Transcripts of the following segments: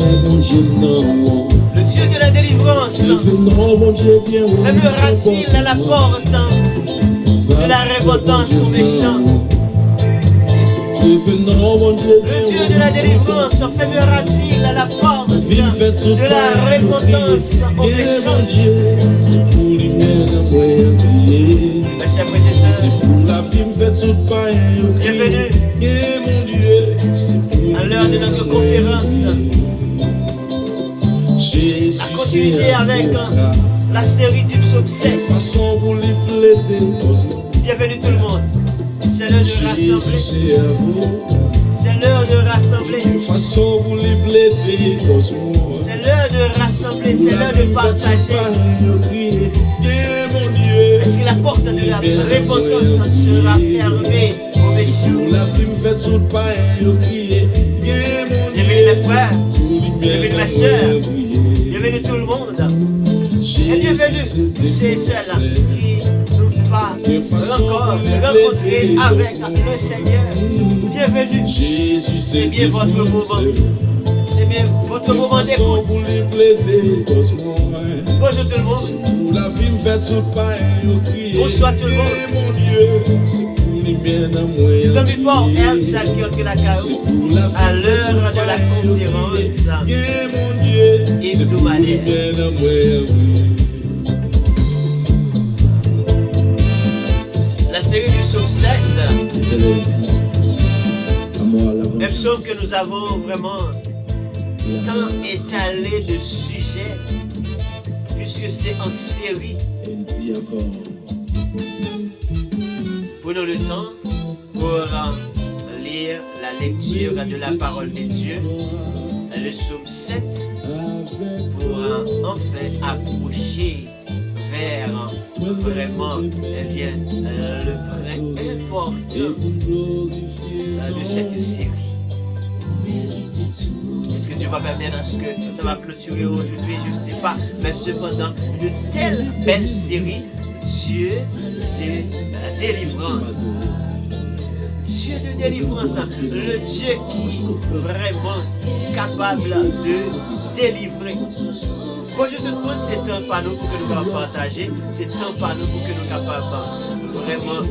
Le Dieu de la délivrance fermera-t-il la porte de la repentance aux méchants? Le Dieu de la délivrance fermera-t-il la porte de la repentance aux méchants? Mes chers frères et sœurs, bienvenue à l'heure de notre conférence. À continuer avec la série du psaume 7. Bienvenue tout le monde. C'est l'heure de rassembler. C'est l'heure de rassembler. C'est l'heure de rassembler. C'est l'heure de partager. Est-ce que la porte de la repentance sera fermée aux méchants? Bienvenue mes frères. Bienvenue ma soeur. Bienvenue tout le monde. Et bienvenue tous ces ceux-là qui n'ont pas encore rencontré avec le Seigneur. Bienvenue. C'est bien votre moment. C'est bien votre moment d'écoute. Bonjour tout le monde. Bonsoir tout le monde. Les amis Paul et Al qui entrent la carreau à l'heure de la conférence hebdomadaire. La série du psaume 7, un psaume que nous avons vraiment tant étalé de sujets, puisque c'est en série. Prenons le temps pour lire la lecture de la parole de Dieu, le psaume 7, pour enfin approcher vers vraiment le point important de cette série. Est-ce que Dieu va permettre à ce que ça va clôturer aujourd'hui? Je ne sais pas, mais cependant, une telle belle série, Dieu de délivrance. Dieu de délivrance, le Dieu qui est vraiment capable de délivrer. Bonjour tout le monde, c'est un panneau pour que nous puissions partager, c'est un panneau pour que nous soyons capables vraiment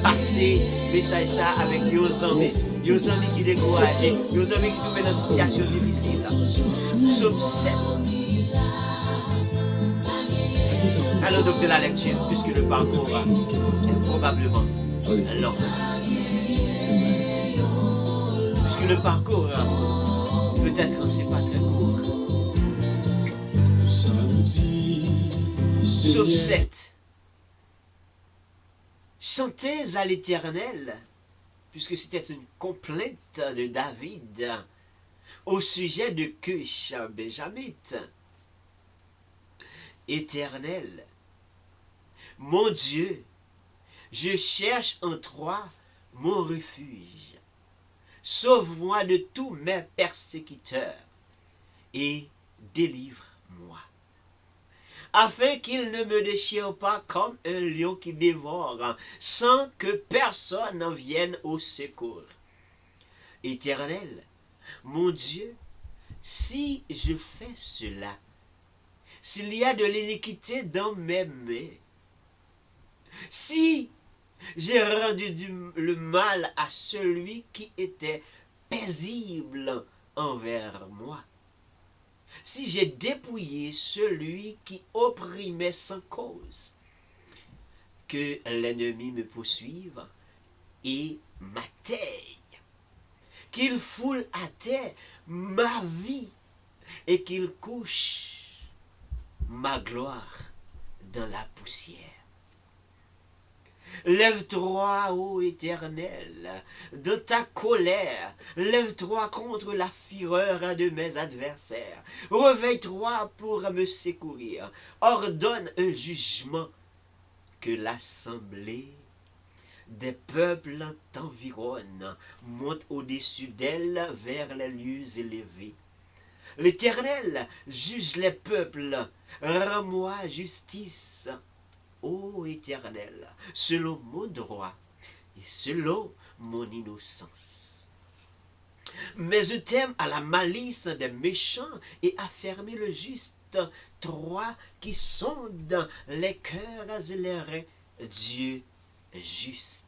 passer le message ça avec nos amis qui découragent, nos amis qui trouvent dans une situation difficile. Psaume 7. Alors donc de la lecture, puisque le parcours est probablement long. Puisque le parcours, peut-être c'est pas très court. Psaume 7. Chantez à l'Éternel, puisque c'était une complainte de David au sujet de Cush Benjamite. Éternel, mon Dieu, je cherche en toi mon refuge. Sauve-moi de tous mes persécuteurs et délivre-moi, afin qu'ils ne me déchirent pas comme un lion qui dévore, sans que personne n'en vienne au secours. Éternel, mon Dieu, si je fais cela, s'il y a de l'iniquité dans mes mains, si j'ai rendu le mal à celui qui était paisible envers moi, si j'ai dépouillé celui qui opprimait sans cause, que l'ennemi me poursuive et m'atteigne, qu'il foule à terre ma vie et qu'il couche ma gloire dans la poussière. Lève-toi, ô Éternel, de ta colère, lève-toi contre la fureur de mes adversaires. Réveille-toi pour me secourir. Ordonne un jugement, que l'assemblée des peuples t'environne, monte au-dessus d'elle vers les lieux élevés. L'Éternel juge les peuples, rends-moi justice, ô Éternel, selon mon droit et selon mon innocence. Mais je t'aime à la malice des méchants et à fermer le juste. Toi qui sondes les cœurs et les reins, Dieu juste.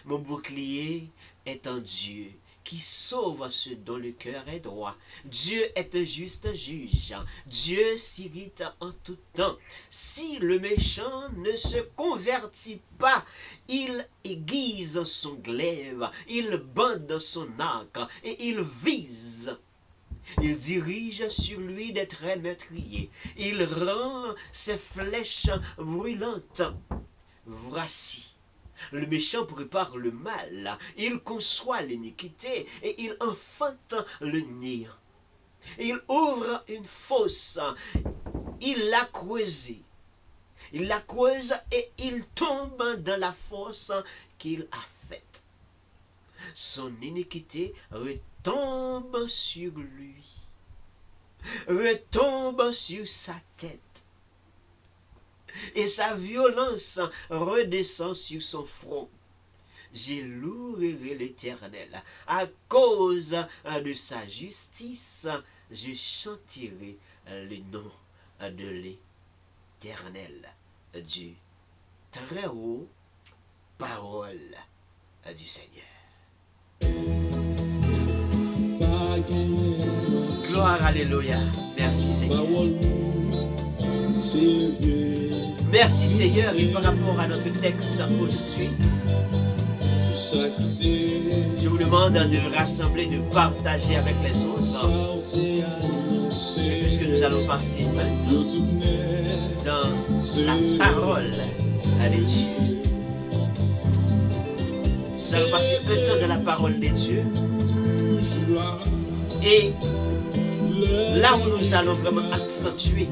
Mon bouclier est un Dieu qui sauve ceux dont le cœur est droit. Dieu est un juste juge. Dieu s'irrite en tout temps. Si le méchant ne se convertit pas, il aiguise son glaive, il bande son arc et il vise. Il dirige sur lui des traits meurtriers. Il rend ses flèches brûlantes. Voici. Le méchant prépare le mal, il conçoit l'iniquité et il enfante le néant. Il ouvre une fosse, il la creuse. Il la creuse et il tombe dans la fosse qu'il a faite. Son iniquité retombe sur lui, retombe sur sa tête. Et sa violence redescend sur son front. Je louerai l'Éternel. À cause de sa justice, je chanterai le nom de l'Éternel. Dieu très haut, parole du Seigneur. Gloire, alléluia. Merci Seigneur. Merci Seigneur, et par rapport à notre texte aujourd'hui, je vous demande de rassembler, de partager avec les autres, puisque nous allons passer maintenant dans la parole de Dieu. Nous allons passer un temps dans la parole de Dieu, et là où nous allons vraiment accentuer,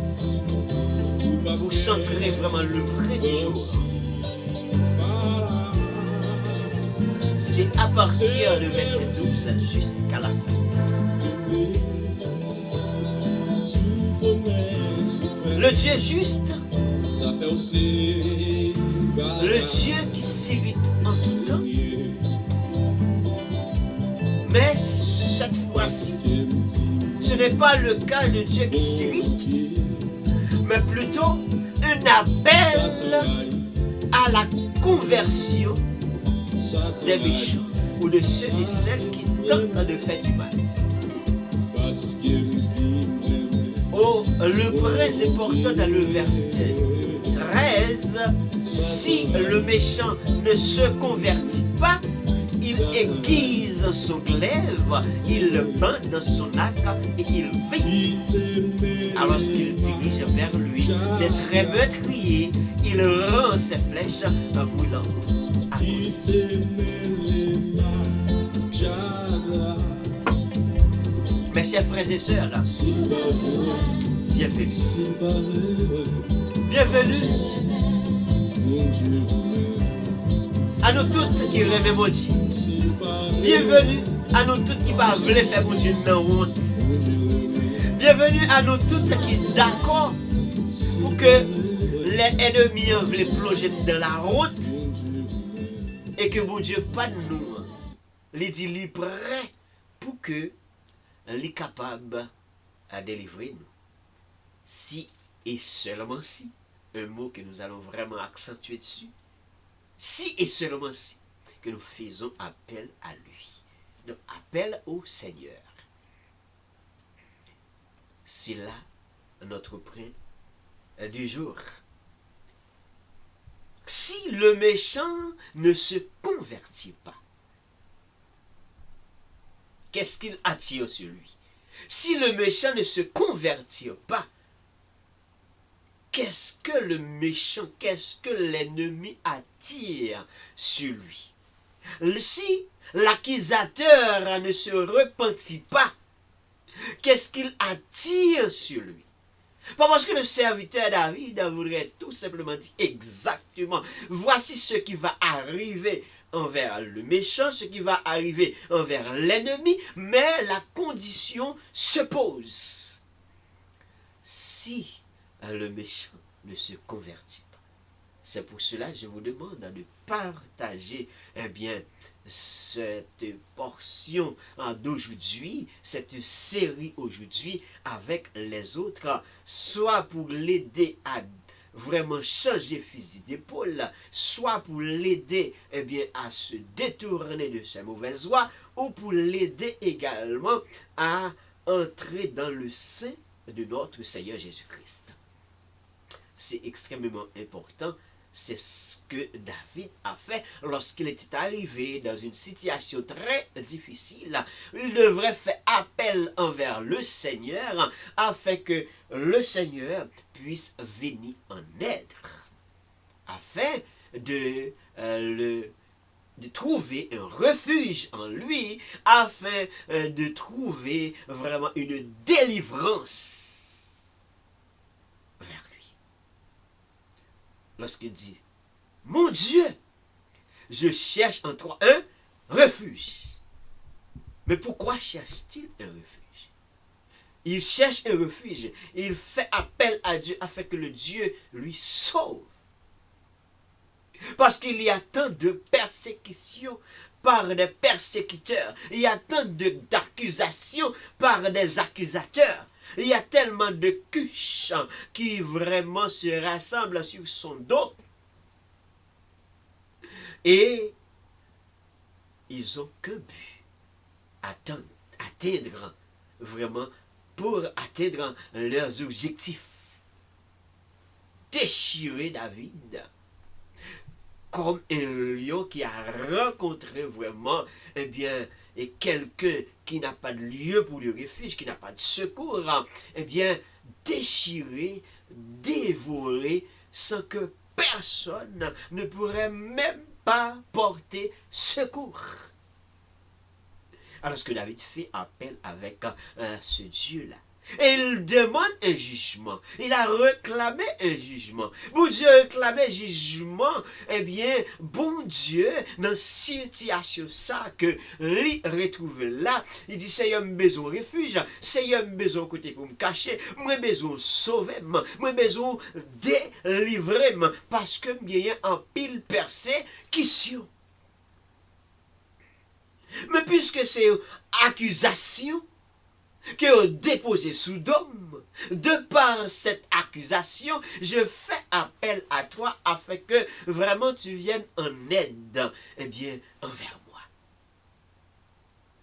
vous centrerez vraiment le près du jour. C'est à partir de verset 12 jusqu'à la fin. Le Dieu juste, le Dieu qui s'irrite en tout temps, mais cette fois-ci, ce n'est pas le cas de Dieu qui s'irrite, mais plutôt un appel à la conversion des méchants ou de ceux et celles qui tentent de faire du mal. Oh, le très important dans le verset 13, si le méchant ne se convertit pas, il aiguise son glaive, il bande son arc et il vise. Alors qu'il dirige vers lui des traits meurtriers, il rend ses flèches brûlantes. Mes chers frères et sœurs, bienvenue. Bienvenue à nous toutes qui rêvons mon Dieu. Bienvenue à nous toutes qui veulent faire mon Dieu dans honte. Bienvenue à nous toutes qui sont d'accord pour que les ennemis veulent plonger dans la honte et que mon Dieu pas de nous. Il dit qu'il est prêt pour que il est capable de délivrer nous. Si et seulement si, un mot que nous allons vraiment accentuer dessus, si et seulement si, que nous faisons appel à lui. Donc, appel au Seigneur. C'est là notre point du jour. Si le méchant ne se convertit pas, qu'est-ce qu'il attire sur lui? Si le méchant ne se convertit pas, qu'est-ce que le méchant, qu'est-ce que l'ennemi attire sur lui? Si l'accusateur ne se repentit pas, qu'est-ce qu'il attire sur lui? Pas parce que le serviteur David voudrait tout simplement dire exactement, voici ce qui va arriver envers le méchant, ce qui va arriver envers l'ennemi, mais la condition se pose. Si le méchant ne se convertit pas, c'est pour cela que je vous demande de partager cette portion d'aujourd'hui, cette série aujourd'hui avec les autres, soit pour l'aider à vraiment changer fusil d'épaule, soit pour l'aider à se détourner de ses mauvaises voies, ou pour l'aider également à entrer dans le sein de notre Seigneur Jésus-Christ. C'est extrêmement important. C'est ce que David a fait lorsqu'il était arrivé dans une situation très difficile. Il devrait faire appel envers le Seigneur afin que le Seigneur puisse venir en aide, afin de trouver un refuge en lui, afin de trouver vraiment une délivrance vers lui. Lorsqu'il dit, mon Dieu, je cherche en toi un refuge. Mais pourquoi cherche-t-il un refuge? Il cherche un refuge. Il fait appel à Dieu afin que le Dieu lui sauve. Parce qu'il y a tant de persécutions par des persécuteurs. Il y a tant d'accusations par des accusateurs. Il y a tellement de couches qui vraiment se rassemblent sur son dos. Et ils n'ont qu'un but. Atteindre vraiment pour atteindre leurs objectifs. Déchirer David comme un lion qui a rencontré vraiment et quelqu'un qui n'a pas de lieu pour le refuge, qui n'a pas de secours, déchirer, dévorer, sans que personne ne pourrait même pas porter secours. Alors que David fait appel avec ce Dieu-là. Et il demande un jugement. Il a réclamé un jugement. Bon Dieu réclamé un jugement. Bon Dieu, dans cette situation ça que lui retrouve là, il dit, Seigneur, j'ai besoin de refuge. Seigneur, j'ai besoin de côté pour me cacher. J'ai besoin de sauver. J'ai besoin de délivrer. Parce que j'ai un pile persécution. Mais puisque c'est une accusation que ont déposé sous d'homme, de par cette accusation, je fais appel à toi afin que vraiment tu viennes en aide, envers moi.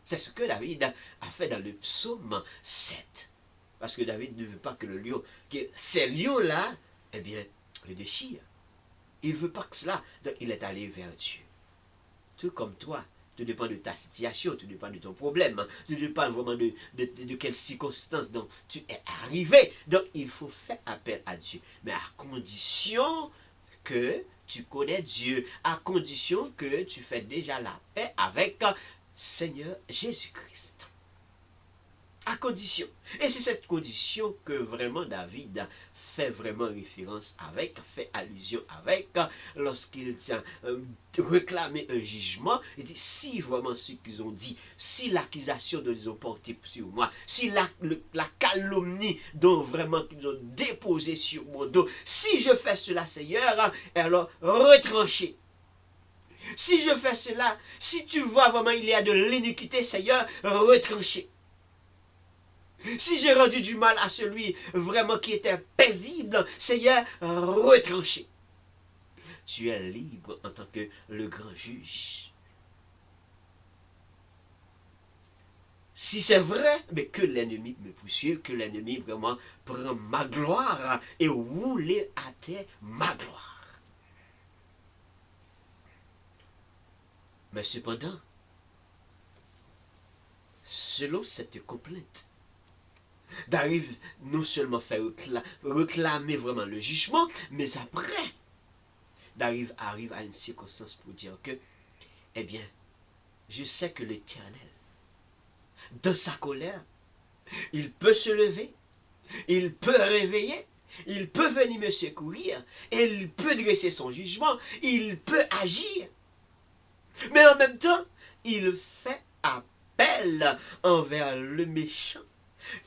C'est ce que David a fait dans le psaume 7. Parce que David ne veut pas que le lion, que ces lions-là, le déchirent. Il ne veut pas que cela, donc il est allé vers Dieu. Tout comme toi. Tout dépend de ta situation, tout dépend de ton problème, tout dépend vraiment de quelles circonstances dont tu es arrivé. Donc, il faut faire appel à Dieu. Mais à condition que tu connais Dieu, à condition que tu fais déjà la paix avec Seigneur Jésus-Christ. À condition. Et c'est cette condition que vraiment David fait vraiment référence avec, fait allusion avec, lorsqu'il réclame un jugement. Il dit, si vraiment ce qu'ils ont dit, si l'accusation dont ils ont porté sur moi, si la calomnie dont vraiment qu'ils ont déposé sur mon dos, si je fais cela, Seigneur, alors retrancher. Si je fais cela, si tu vois vraiment il y a de l'iniquité, Seigneur, retrancher. Si j'ai rendu du mal à celui vraiment qui était paisible, Seigneur, retranché. Tu es libre en tant que le grand juge. Si c'est vrai, mais que l'ennemi me poursuive, que l'ennemi vraiment prend ma gloire et roule à terre ma gloire. Mais cependant, selon cette complainte, d'arriver non seulement faire réclamer vraiment le jugement, mais après, d'arriver à une circonstance pour dire que, je sais que l'Éternel, dans sa colère, il peut se lever, il peut réveiller, il peut venir me secourir, et il peut dresser son jugement, il peut agir. Mais en même temps, il fait appel envers le méchant.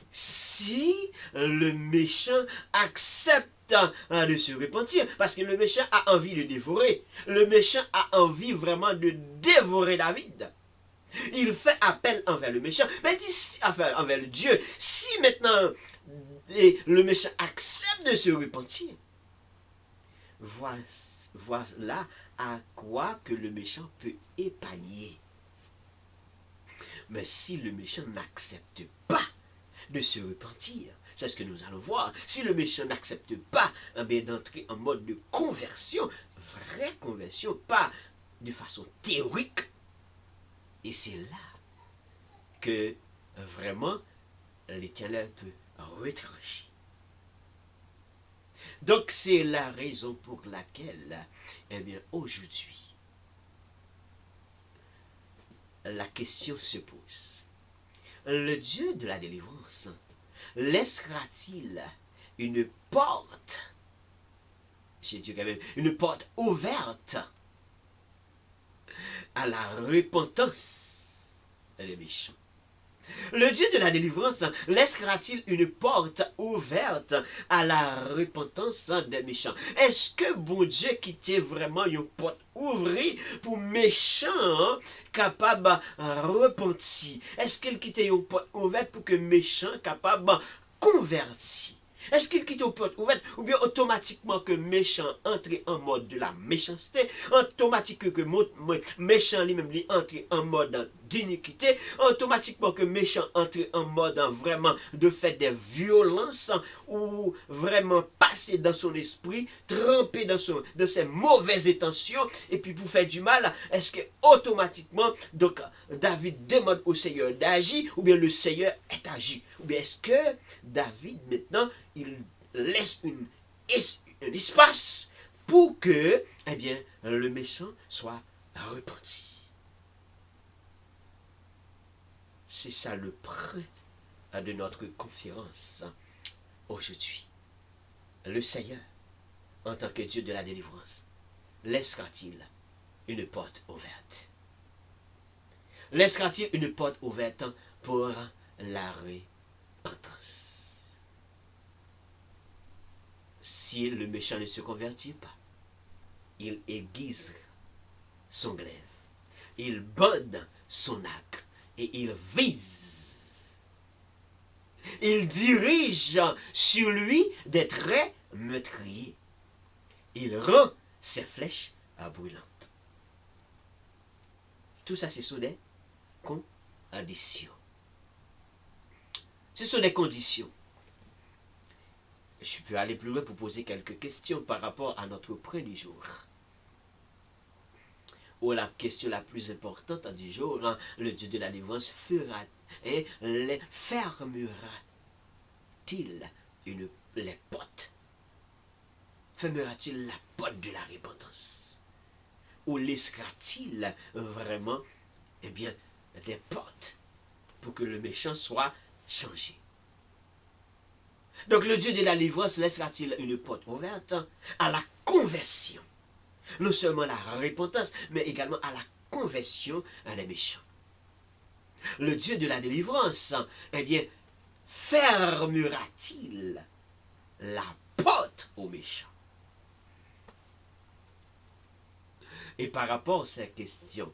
Si le méchant accepte de se repentir, parce que le méchant a envie de dévorer. Le méchant a envie vraiment de dévorer David. Il fait appel envers le méchant, mais dit, enfin, envers le Dieu. Si maintenant le méchant accepte de se repentir, voilà à quoi que le méchant peut épargner. Mais si le méchant n'accepte pas de se repentir, c'est ce que nous allons voir. Si le méchant n'accepte pas d'entrer en mode de conversion, vraie conversion, pas de façon théorique, et c'est là que vraiment l'Éternel peut retrancher. Donc c'est la raison pour laquelle, eh bien, aujourd'hui, la question se pose. Le Dieu de la délivrance laissera-t-il une porte, j'ai dit quand même, une porte ouverte à la repentance des méchants? Le Dieu de la délivrance laissera-t-il une porte ouverte à la repentance des méchants? Est-ce que bon Dieu quittait vraiment une porte ouverte pour méchants capables de repentir? Est-ce qu'il quittait une porte ouverte pour que méchants capables de convertir? Est-ce qu'il quitte une porte ouverte ou bien automatiquement que méchant entre en mode de la méchanceté, automatiquement que méchant lui-même entre en mode d'iniquité, automatiquement que méchant entre en mode vraiment de faire des violences ou vraiment passer dans son esprit, tremper dans ses mauvaises intentions et puis pour faire du mal? Est-ce que automatiquement donc David demande au Seigneur d'agir ou bien le Seigneur est agi? Ou bien est-ce que David maintenant il laisse un espace pour que, eh bien, le méchant soit repenti? C'est ça le point de notre conférence aujourd'hui. Le Seigneur, en tant que Dieu de la délivrance, laissera-t-il une porte ouverte? Laissera-t-il une porte ouverte pour la repentance? Si le méchant ne se convertit pas, il aiguise son glaive, il bande son arc et il vise. Il dirige sur lui des traits meurtriers. Il rend ses flèches brûlantes. Tout ça, ce sont des conditions. Ce sont des conditions. Je peux aller plus loin pour poser quelques questions par rapport à notre point du jour. Ou la question la plus importante du jour, le Dieu de la délivrance fermera-t-il les portes? Fermera-t-il la porte de la repentance? Ou laissera-t-il vraiment, eh bien, des portes pour que le méchant soit changé? Donc le Dieu de la délivrance laissera-t-il une porte ouverte à la conversion? Non seulement à la repentance, mais également à la conversion à les méchants. Le Dieu de la délivrance, eh bien, fermera-t-il la porte aux méchants? Et par rapport à cette question,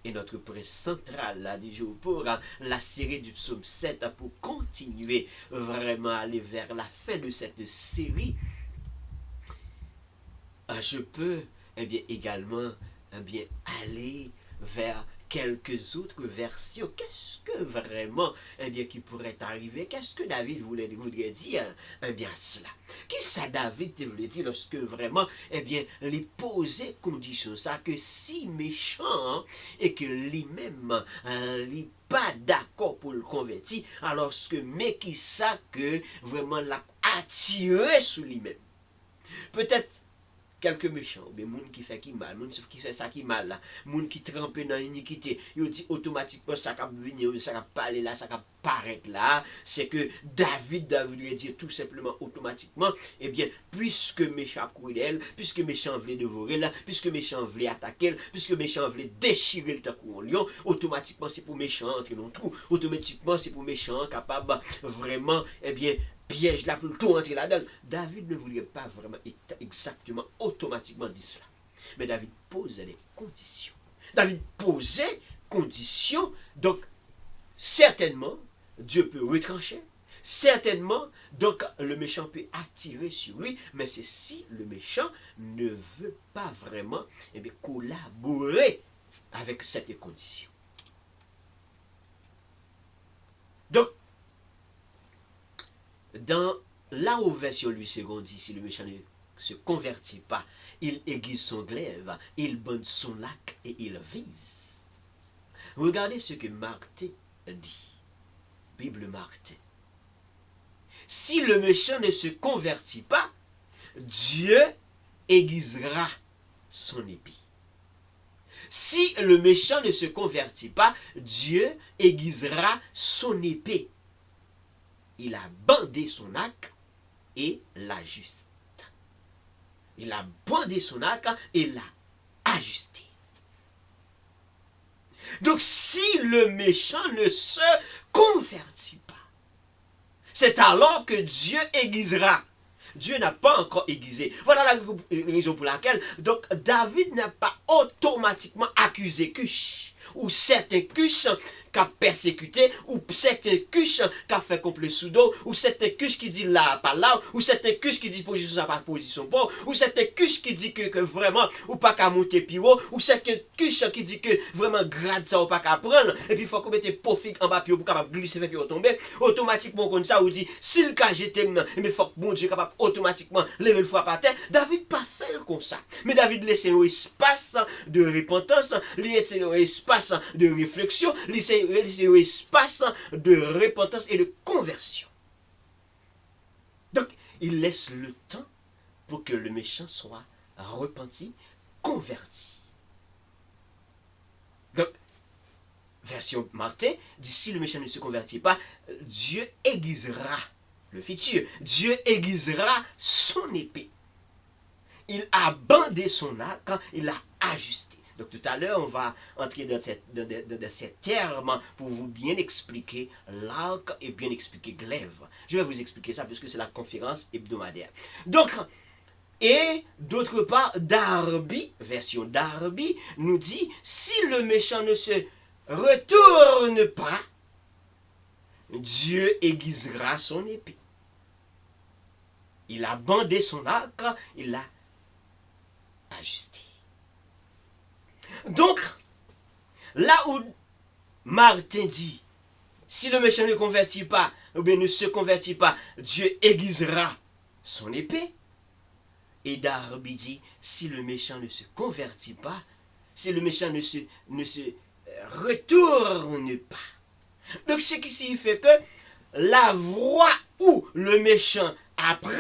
et notre point central là, du jour pour la série du psaume 7, pour continuer vraiment à aller vers la fin de cette série, je peux eh bien, également bien, aller vers quelques autres versions. Qu'est-ce que vraiment eh bien, qui pourrait arriver? Qu'est-ce que David voudrait dire eh bien, cela? Qui ça David voulait dire lorsque vraiment eh bien, les poser condition ça que si méchant et que lui-même n'est pas d'accord pour le convertir, alors que mais qui ça que vraiment l'a attiré sur lui-même? Peut-être quelques méchants, ou bien moun qui fait qui mal, moun qui fait ça qui mal là, moun qui trempe dans l'iniquité, il dit automatiquement ça va venir, ça va parler là, ça va paraître là, c'est que David voulait dire tout simplement automatiquement, eh bien, puisque méchant cruel, puisque méchant voulait dévorer là, puisque méchant voulait attaquer, puisque méchant voulait déchirer le temps lion, automatiquement c'est pour méchant entrer dans le trou, automatiquement c'est pour méchant capable vraiment, eh bien, piège là pour tout rentrer là-dedans. David ne voulait pas vraiment exactement, automatiquement dire cela. Mais David posait des conditions. David posait conditions. Donc, certainement, Dieu peut retrancher. Certainement, donc, le méchant peut attirer sur lui. Mais c'est si le méchant ne veut pas vraiment collaborer avec cette condition. Donc, dans la version lui second dit, si le méchant ne se convertit pas, il aiguise son glaive, il bande son lac et il vise. Regardez ce que Martin dit. Bible Martin. Si le méchant ne se convertit pas, Dieu aiguisera son épée. Si le méchant ne se convertit pas, Dieu aiguisera son épée. Il a bandé son arc et l'ajuste. Il a bandé son arc et l'a ajusté. Donc si le méchant ne se convertit pas, c'est alors que Dieu aiguisera. Dieu n'a pas encore aiguisé. Voilà la raison pour laquelle donc David n'a pas automatiquement accusé Cush, ou certains Cush qui a persécuté, ou certains Cush qui a fait complet sous dos, ou certains Cush qui dit là, pas là, ou certains Cush qui dit position ça pas position bon, ou certains Cush qui dit que vraiment, ou pas qu'à monter plus haut, ou certains Cush qui dit que vraiment grade ça ou pas qu'à prendre, et puis il faut qu'on mette profil en bas pour capable glisser puis tomber, automatiquement comme ça, on dit, si le cas j'étais, mais il faut que bon Dieu capable automatiquement lever le foie par terre. David pas fait comme ça. Mais David laissait un espace de repentance, laissait un espace de réflexion, laissait un espace de repentance et de conversion. Donc, il laisse le temps pour que le méchant soit repenti, converti. Donc, version Martin, dit si le méchant ne se convertit pas, Dieu aiguisera le futur. Dieu aiguisera son épée. Il a bandé son arc, il a ajusté. Donc tout à l'heure, on va entrer dans ces termes pour vous bien expliquer l'arc et bien expliquer glaive. Je vais vous expliquer ça puisque c'est la conférence hebdomadaire. Donc, et d'autre part, Darby, version Darby, nous dit, si le méchant ne se retourne pas, Dieu aiguisera son épée. Il a bandé son arc, il l'a ajusté. Donc, là où Martin dit, si le méchant ne convertit pas, ou bien ne se convertit pas, Dieu aiguisera son épée. Et Darby dit, si le méchant ne se convertit pas, si le méchant ne se retourne pas. Donc, ce qui signifie que la voie où le méchant a pris,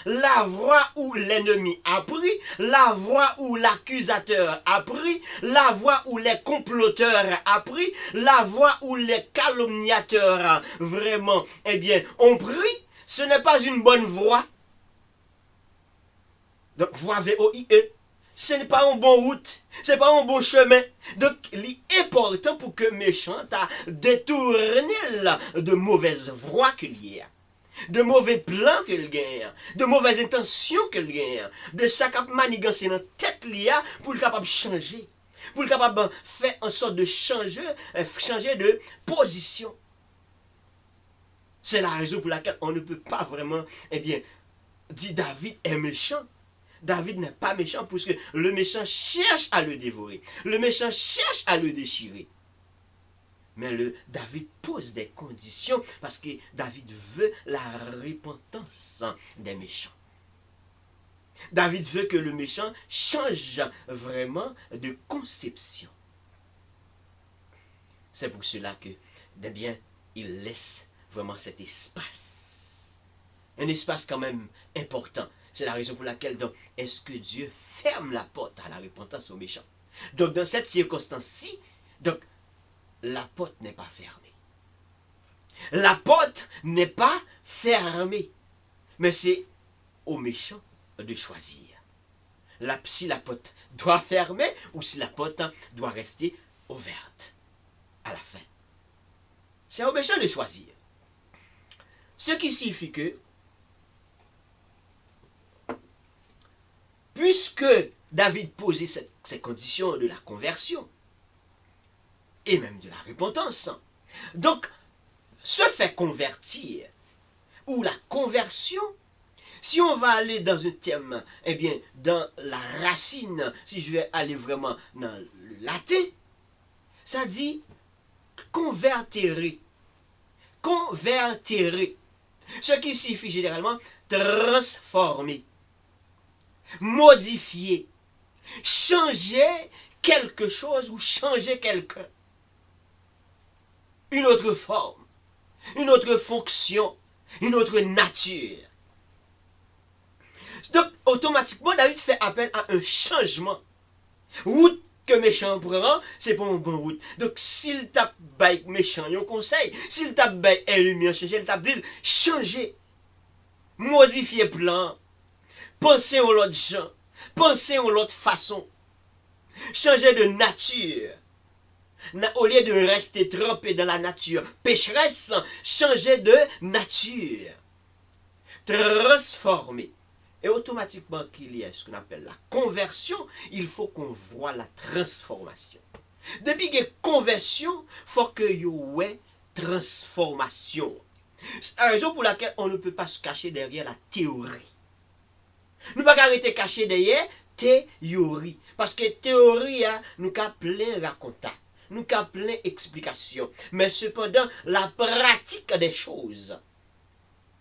la voie où l'ennemi a pris, la voie où l'accusateur a pris, la voie où les comploteurs a pris, la voie où les calomniateurs vraiment, ont pris, ce n'est pas une bonne voie. Donc, voie V-O-I-E. Ce n'est pas une bonne route, ce n'est pas un bon chemin. Donc, il est important pour que méchant a détourné de mauvaises voies qu'il y a, de mauvais plans qu'il gagne, de mauvaises intentions qu'il gagne, de sa cap manigancer dans tête li a pour le capable changer, pour le capable faire en sorte de changer de position. C'est la raison pour laquelle on ne peut pas vraiment, dire David est méchant. David n'est pas méchant parce que le méchant cherche à le dévorer. Le méchant cherche à le déchirer. Mais David pose des conditions parce que David veut la repentance des méchants. David veut que le méchant change vraiment de conception. C'est pour cela que, il laisse vraiment cet espace. Un espace quand même important. C'est la raison pour laquelle, donc, est-ce que Dieu ferme la porte à la repentance aux méchants? Donc, dans cette circonstance-ci, donc, la porte n'est pas fermée. La porte n'est pas fermée. Mais c'est aux méchants de choisir. Si la porte doit fermer ou si la porte doit rester ouverte à la fin. C'est aux méchants de choisir. Ce qui signifie que, puisque David posait ces conditions de la conversion, et même de la repentance, donc, se fait convertir, ou la conversion, si on va aller dans un thème, eh bien, dans la racine, si je vais aller vraiment dans le latin, ça dit convertere. Convertere. Ce qui signifie généralement transformer, modifier, changer quelque chose ou changer quelqu'un. Une autre forme, une autre fonction, une autre nature. Donc, automatiquement, David fait appel à un changement. Route que méchant prend, c'est pas une bonne route. Donc, s'il tape bail méchant, il conseil. S'il tape bail lumière, il tape dit changer, modifier plan, penser en l'autre gens, penser en l'autre façon, changer de nature. Au lieu de rester trempé dans la nature pécheresse, changer de nature. Transformer. Et automatiquement qu'il y a ce qu'on appelle la conversion, il faut qu'on voit la transformation. Depuis qu'il y a conversion, il faut qu'il y ait transformation. C'est la raison pour laquelle on ne peut pas se cacher derrière la théorie. Nous ne pouvons pas arrêter caché derrière théorie. Parce que théorie, nous avons plein raconter. Nous avons plein d'explications. Mais cependant, la pratique des choses,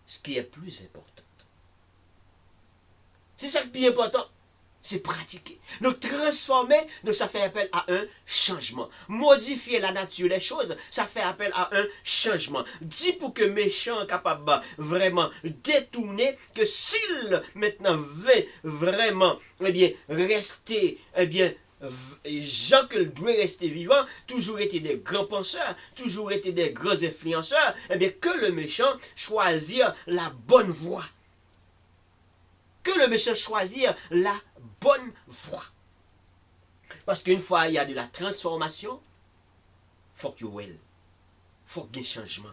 ce qui est plus important. C'est ça qui est important. C'est pratiquer. Donc transformer, donc ça fait appel à un changement. Modifier la nature des choses, ça fait appel à un changement. Dit pour que méchant est capable vraiment détourner, que s'il maintenant veut vraiment rester, gens que doit rester vivant, toujours été des grands penseurs, toujours été des grands influenceurs, que le méchant choisisse la bonne voie. Que le méchant choisisse la bonne voie. Parce qu'une fois il y a de la transformation, il faut qu'il y ait un changement.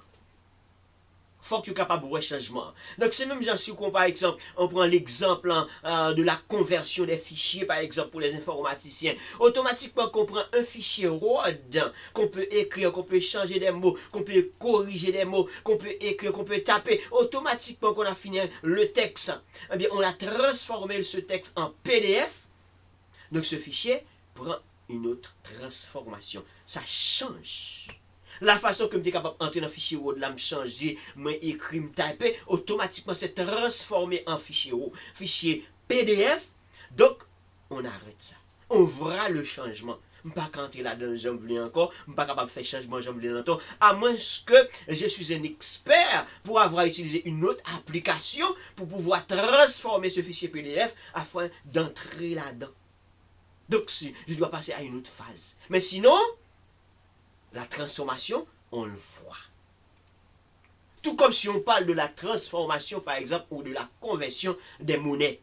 Il faut qu'il y ait capable de changement. Donc c'est même genre si on par exemple, on prend l'exemple de la conversion des fichiers, par exemple pour les informaticiens. Automatiquement qu'on prend un fichier Word, qu'on peut écrire, qu'on peut changer des mots, qu'on peut corriger des mots, qu'on peut écrire, qu'on peut taper. Automatiquement qu'on a fini le texte, eh bien on a transformé ce texte en PDF. Donc ce fichier prend une autre transformation. Ça change. La façon que je suis capable d'entrer dans le fichier Word, me changer, m'écrire, me taper, automatiquement c'est transformé en fichier Word, fichier PDF. Donc, on arrête ça. On verra le changement. Je ne peux pas entrer là-dedans, j'en veux encore. Je ne suis pas capable de faire changement, j'en veux encore. À moins que je suis un expert pour avoir utilisé une autre application pour pouvoir transformer ce fichier PDF afin d'entrer là-dedans. Donc, je dois passer à une autre phase. Mais sinon, la transformation, on le voit. Tout comme si on parle de la transformation, par exemple, ou de la conversion des monnaies.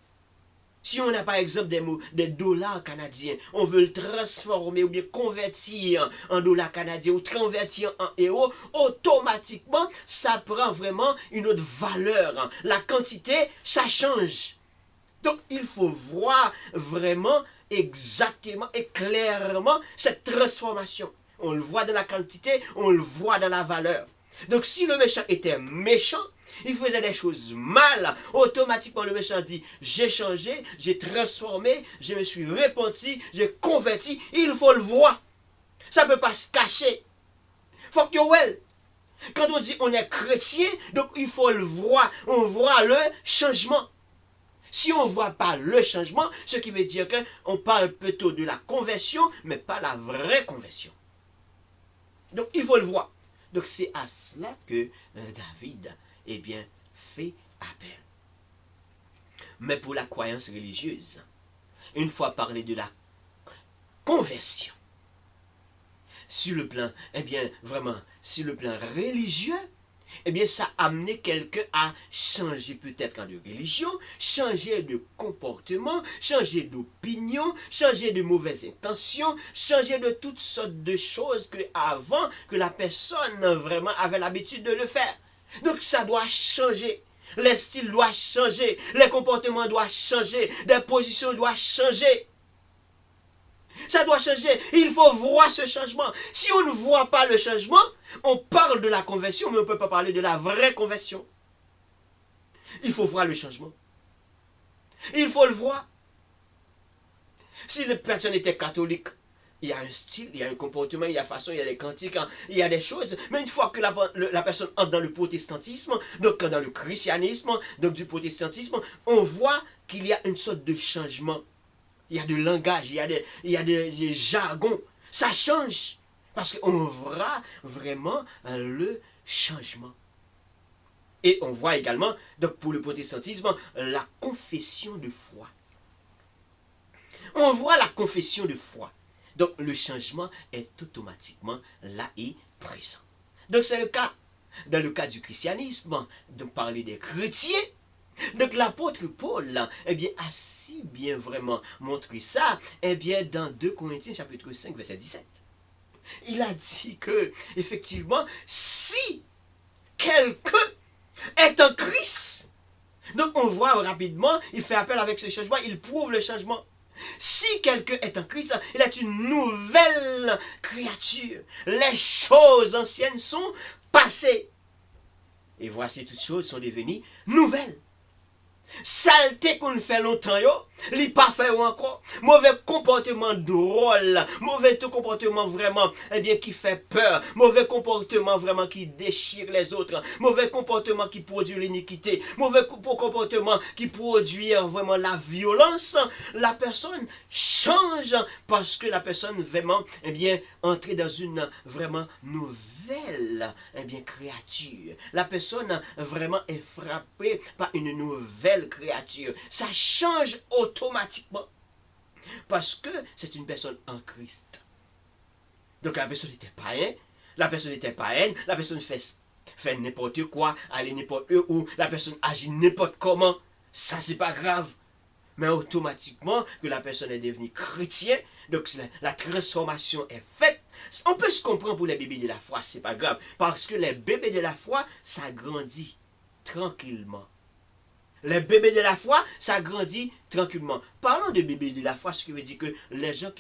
Si on a, par exemple, des dollars canadiens, on veut le transformer ou bien convertir en dollars canadiens ou convertir en euros, automatiquement, ça prend vraiment une autre valeur. La quantité, ça change. Donc, il faut voir vraiment exactement et clairement cette transformation. On le voit dans la quantité, on le voit dans la valeur. Donc si le méchant était méchant, il faisait des choses mal, automatiquement le méchant dit, j'ai changé, j'ai transformé, je me suis repenti, j'ai converti, il faut le voir. Ça ne peut pas se cacher. Faut que well. Quand on dit on est chrétien, donc il faut le voir, on voit le changement. Si on ne voit pas le changement, ce qui veut dire qu'on parle plutôt de la conversion, mais pas la vraie conversion. Donc, il faut le voir. Donc, c'est à cela que David, fait appel. Mais pour la croyance religieuse, une fois parlé de la conversion, sur le plan, vraiment, sur le plan religieux, ça a amené quelqu'un à changer peut-être de religion, changer de comportement, changer d'opinion, changer de mauvaises intentions, changer de toutes sortes de choses que avant que la personne vraiment avait l'habitude de le faire. Donc ça doit changer. Les styles doivent changer. Les comportements doivent changer. Les positions doivent changer. Ça doit changer. Il faut voir ce changement. Si on ne voit pas le changement, on parle de la conversion, mais on ne peut pas parler de la vraie conversion. Il faut voir le changement. Il faut le voir. Si les personnes étaient catholiques, il y a un style, il y a un comportement, il y a une façon, il y a des cantiques, il y a des choses. Mais une fois que la personne entre dans le protestantisme, donc dans le christianisme, donc du protestantisme, on voit qu'il y a une sorte de changement. Il y a de langage, il y a des jargons. Ça change. Parce qu'on voit vraiment le changement. Et on voit également, donc pour le protestantisme, la confession de foi. On voit la confession de foi. Donc le changement est automatiquement là et présent. Donc c'est le cas. Dans le cas du christianisme, de parler des chrétiens, donc l'apôtre Paul, eh bien, a si bien vraiment montré ça, eh bien, dans 2 Corinthiens chapitre 5, verset 17. Il a dit que, effectivement, si quelqu'un est en Christ, donc on voit rapidement, il fait appel avec ce changement, il prouve le changement. Si quelqu'un est en Christ, il est une nouvelle créature. Les choses anciennes sont passées. Et voici toutes choses sont devenues nouvelles. Saleté qu'on fait longtemps, yo, li pas fait encore. Mauvais comportement drôle, mauvais comportement vraiment, eh bien, qui fait peur, mauvais comportement vraiment qui déchire les autres, mauvais comportement qui produit l'iniquité, mauvais comportement qui produit vraiment la violence. La personne change parce que la personne vraiment, eh bien, entrer dans une vraiment nouvelle, eh bien, créature. La personne vraiment est frappée par une nouvelle créature. Ça change automatiquement. Parce que c'est une personne en Christ. Donc la personne était païenne, la personne était païenne, la personne fait n'importe quoi, aller n'importe où, la personne agit n'importe comment. Ça, c'est pas grave. Mais automatiquement, que la personne est devenue chrétienne, donc la transformation est faite. On peut se comprendre pour les bébés de la foi, c'est pas grave. Parce que les bébés de la foi, ça grandit tranquillement. Les bébés de la foi, ça grandit tranquillement. Parlons de bébés de la foi, ce qui veut dire que les gens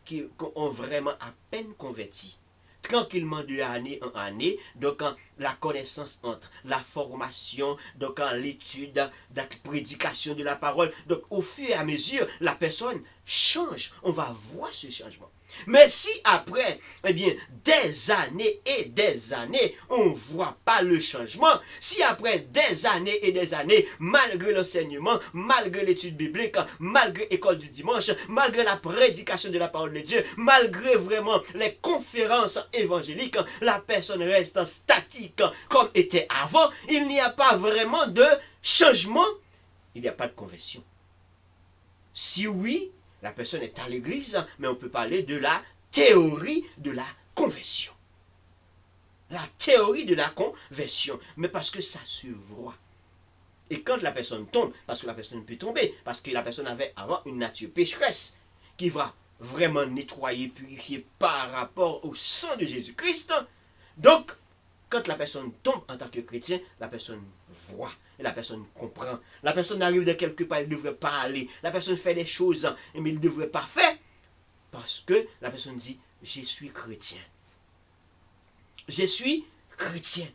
qui ont vraiment à peine converti, tranquillement de année en année, donc la connaissance entre la formation, donc l'étude, la prédication de la parole, donc au fur et à mesure, la personne change. On va voir ce changement. Mais si après, eh bien, des années et des années, on ne voit pas le changement, si après des années et des années, malgré l'enseignement, malgré l'étude biblique, malgré l'école du dimanche, malgré la prédication de la parole de Dieu, malgré vraiment les conférences évangéliques, la personne reste statique comme était avant, il n'y a pas vraiment de changement, il n'y a pas de conversion. Si oui, la personne est à l'église, mais on peut parler de la théorie de la conversion. La théorie de la conversion. Mais parce que ça se voit. Et quand la personne tombe, parce que la personne peut tomber, parce que la personne avait avant une nature pécheresse, qui va vraiment nettoyer, purifier par rapport au sang de Jésus-Christ. Donc, quand la personne tombe en tant que chrétien, la personne voit. Et la personne comprend. La personne arrive de quelque part, elle ne devrait pas aller. La personne fait des choses, mais elle ne devrait pas faire. Parce que la personne dit, je suis chrétien. Je suis chrétien.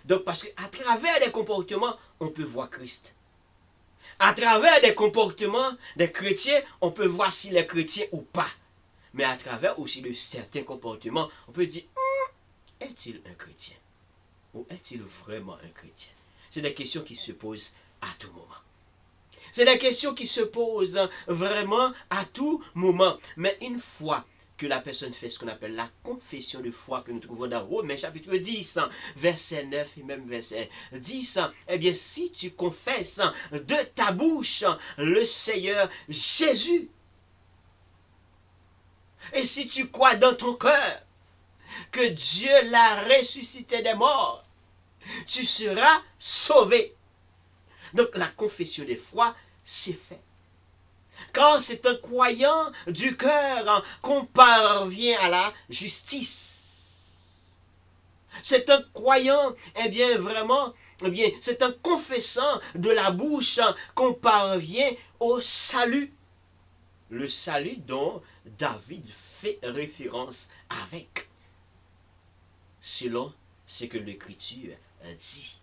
Donc, parce qu'à travers des comportements, on peut voir Christ. À travers des comportements des chrétiens, on peut voir s'il est chrétien ou pas. Mais à travers aussi de certains comportements, on peut dire, est-il un chrétien? Ou est-il vraiment un chrétien? C'est des questions qui se posent à tout moment. C'est des questions qui se posent vraiment à tout moment. Mais une fois que la personne fait ce qu'on appelle la confession de foi que nous trouvons dans Romains chapitre 10, verset 9 et même verset 10, eh bien si tu confesses de ta bouche le Seigneur Jésus, et si tu crois dans ton cœur que Dieu l'a ressuscité des morts, tu seras sauvé. Donc la confession de foi, c'est fait. Car c'est en croyant du cœur qu'on parvient à la justice. C'est un croyant, eh bien vraiment, eh bien c'est un confessant de la bouche qu'on parvient au salut. Le salut dont David fait référence avec, selon ce que l'Écriture dit.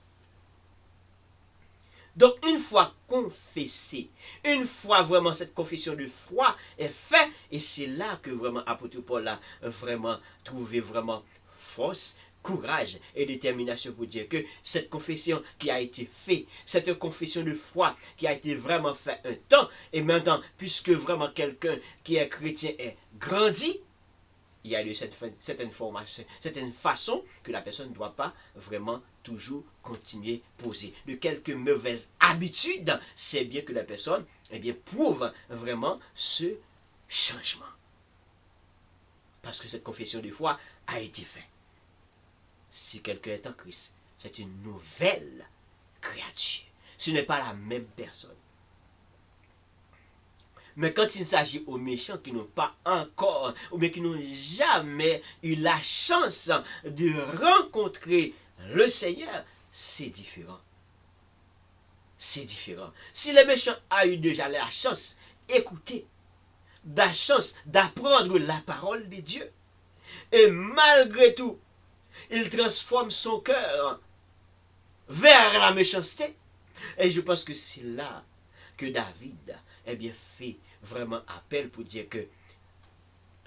Donc, une fois confessé, une fois vraiment cette confession de foi est faite, et c'est là que vraiment apôtre Paul a vraiment trouvé vraiment force, courage et détermination pour dire que cette confession qui a été faite, cette confession de foi qui a été vraiment faite un temps, et maintenant, puisque vraiment quelqu'un qui est chrétien est grandi, il y a de certaine façon que la personne ne doit pas vraiment toujours continuer à poser. De quelques mauvaises habitudes, c'est bien que la personne prouve vraiment ce changement. Parce que cette confession de foi a été faite. Si quelqu'un est en Christ, c'est une nouvelle créature. Ce n'est pas la même personne. Mais quand il s'agit aux méchants qui n'ont pas encore, ou bien qui n'ont jamais eu la chance de rencontrer le Seigneur, c'est différent. C'est différent. Si les méchants ont eu déjà la chance d'écouter, la chance d'apprendre la parole de Dieu, et malgré tout, il transforme son cœur vers la méchanceté, et je pense que c'est là que David fait vraiment appel pour dire que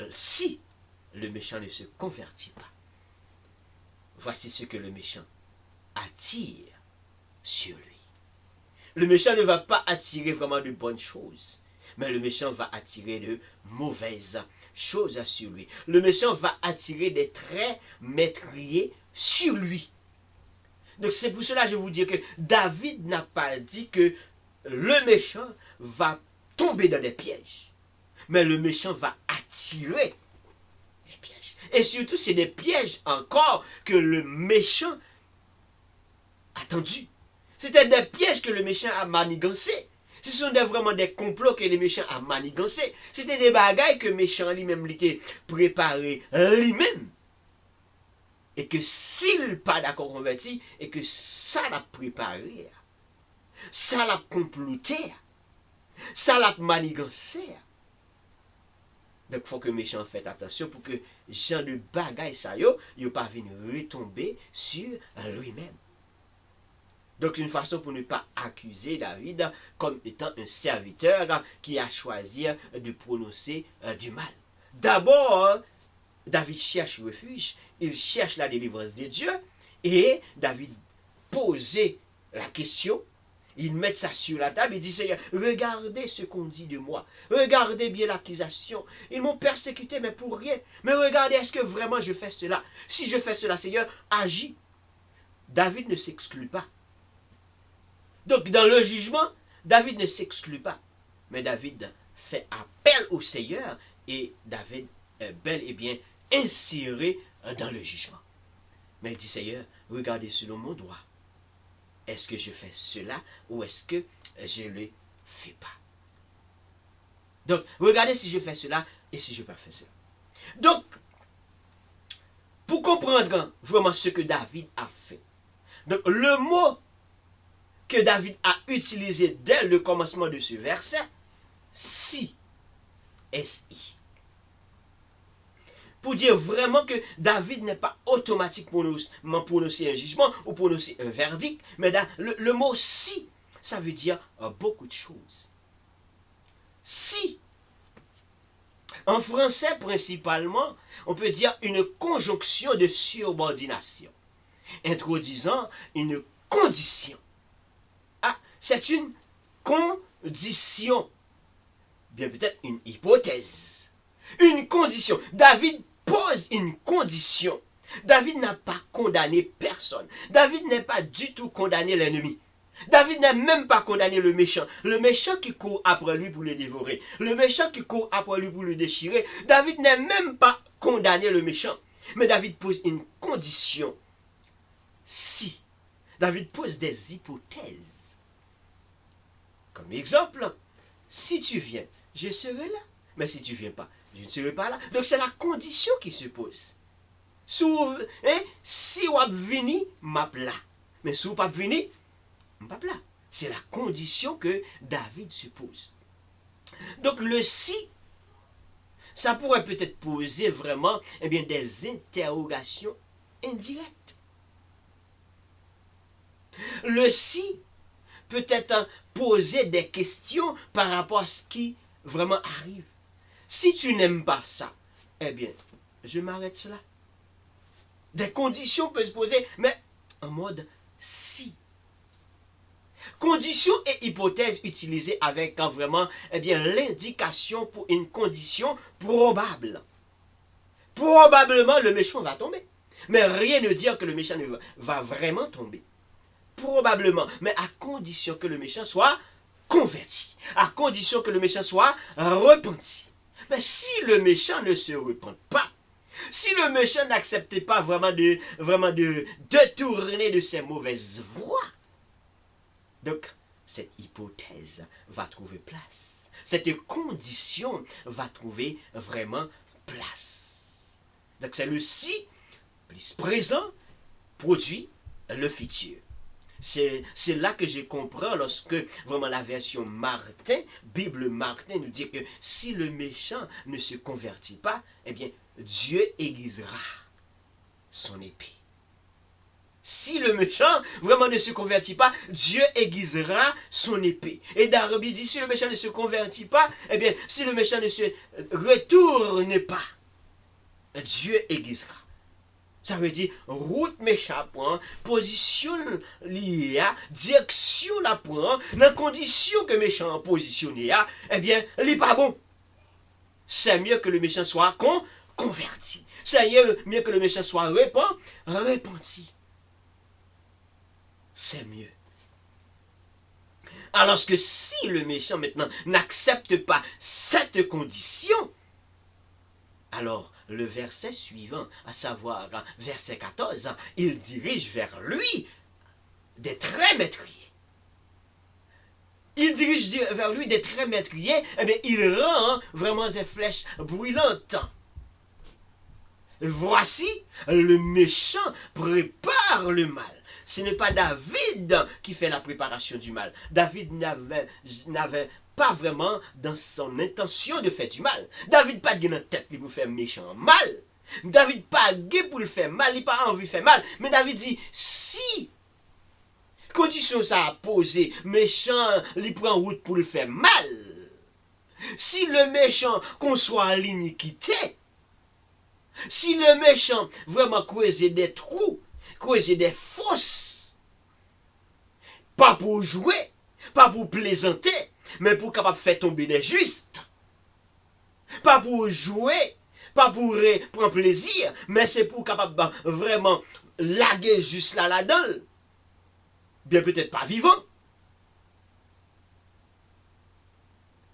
si le méchant ne se convertit pas, voici ce que le méchant attire sur lui. Le méchant ne va pas attirer vraiment de bonnes choses, mais le méchant va attirer de mauvaises choses sur lui. Le méchant va attirer des traits meurtriers sur lui. Donc c'est pour cela que je vous dis que David n'a pas dit que le méchant va tomber dans des pièges, mais le méchant va attirer des pièges. Et surtout, c'est des pièges encore que le méchant a tendus. C'était des pièges que le méchant a manigancés. Ce sont vraiment des complots que le méchant a manigancés. C'était des bagailles que le méchant lui-même l'était préparé lui-même. Et que s'il n'est pas d'accord converti, et que ça l'a préparé, ça l'a comploté, ça l'a manigancé. Donc il faut que le méchant fasse attention pour que gens de bagaille ça yo pas venir retomber sur lui-même. Donc une façon pour ne pas accuser David comme étant un serviteur qui a choisi de prononcer du mal. D'abord, David cherche refuge, il cherche la délivrance de Dieu, et David posait la question, il met ça sur la table et dit, Seigneur, regardez ce qu'on dit de moi, regardez bien l'accusation, ils m'ont persécuté mais pour rien, mais regardez, est-ce que vraiment je fais cela? Si je fais cela, Seigneur, agis. David ne s'exclut pas. Donc dans le jugement, David ne s'exclut pas, mais David fait appel au Seigneur, et David est bel et bien inséré dans le jugement. Mais il dit, Seigneur, regardez selon mon droit. Est-ce que je fais cela ou est-ce que je ne le fais pas? Donc, regardez si je fais cela et si je ne fais pas cela. Donc, pour comprendre vraiment ce que David a fait, donc le mot que David a utilisé dès le commencement de ce verset, si, S-I, pour dire vraiment que David n'est pas automatiquement prononcer un jugement ou prononcer un verdict, mais le mot si, ça veut dire beaucoup de choses. Si, en français principalement, on peut dire une conjonction de subordination, introduisant une condition. Ah, c'est une condition, bien peut-être une hypothèse. Une condition. David pose une condition. David n'a pas condamné personne. David n'a pas du tout condamné l'ennemi. David n'a même pas condamné le méchant qui court après lui pour le dévorer, le méchant qui court après lui pour le déchirer. David n'a même pas condamné le méchant. Mais David pose une condition. Si. David pose des hypothèses. Comme exemple, si tu viens, je serai là. Mais si tu ne viens pas, je ne serai pas là. Donc c'est la condition qui se pose. Si vous vini, m'a là. Mais si vous pas vini, m'a là. C'est la condition que David suppose. Donc le si, ça pourrait peut-être poser vraiment des interrogations indirectes. Le si peut-être poser des questions par rapport à ce qui vraiment arrive. Si tu n'aimes pas ça, je m'arrête là. Des conditions peuvent se poser, mais en mode si. Condition et hypothèse utilisées avec vraiment l'indication pour une condition probable. Probablement, le méchant va tomber. Mais rien ne dit que le méchant va vraiment tomber. Probablement, mais à condition que le méchant soit converti. À condition que le méchant soit repenti. Mais si le méchant ne se repent pas, si le méchant n'accepte pas vraiment de détourner de ses mauvaises voies, donc cette hypothèse va trouver place. Cette condition va trouver vraiment place. Donc c'est le si plus présent produit le futur. C'est là que je comprends lorsque vraiment la version Martin, Bible Martin nous dit que si le méchant ne se convertit pas, Dieu aiguisera son épée. Si le méchant vraiment ne se convertit pas, Dieu aiguisera son épée. Et Darby dit, si le méchant ne se convertit pas, si le méchant ne se retourne pas, Dieu aiguisera. Ça veut dire, route méchant point, position liée, direction la point, dans condition que méchant positionné, il n'est pas bon. C'est mieux que le méchant soit converti. C'est mieux que le méchant soit repenti. C'est mieux. Alors que si le méchant maintenant n'accepte pas cette condition, alors le verset suivant, à savoir verset 14, il dirige vers lui des traits métriers. Il dirige vers lui des traits métriers, il rend vraiment des flèches brûlantes. Voici, le méchant prépare le mal. Ce n'est pas David qui fait la préparation du mal. David n'avait pas vraiment dans son intention de faire du mal. David pas dans la tête pour faire méchant mal. David pas pour le faire mal, il pas envie de faire mal. Mais David dit, si condition ça a posé, méchant, il prend route pour le faire mal. Si le méchant conçoit l'iniquité, si le méchant vraiment creuse des trous, creuser des fosses, pas pour jouer, pas pour plaisanter, mais pour capable faire tomber des justes, pas pour jouer, pas pour prendre plaisir, mais c'est pour capable vraiment laguer juste là-dedans, bien peut-être pas vivant.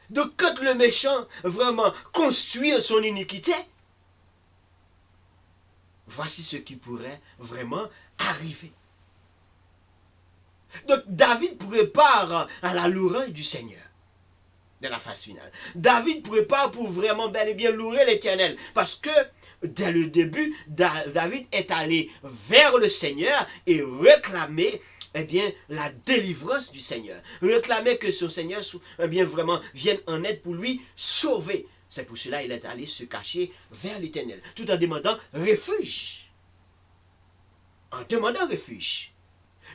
Donc quand le méchant vraiment construit son iniquité, voici ce qui pourrait vraiment arriver. Donc David prépare à la louange du Seigneur de la phase finale. David prépare pour vraiment bel et bien louer l'Éternel. Parce que dès le début, David est allé vers le Seigneur et réclamer la délivrance du Seigneur. Réclamer que son Seigneur vraiment vienne en aide pour lui sauver. C'est pour cela qu'il est allé se cacher vers l'Éternel, tout en demandant refuge. En demandant refuge.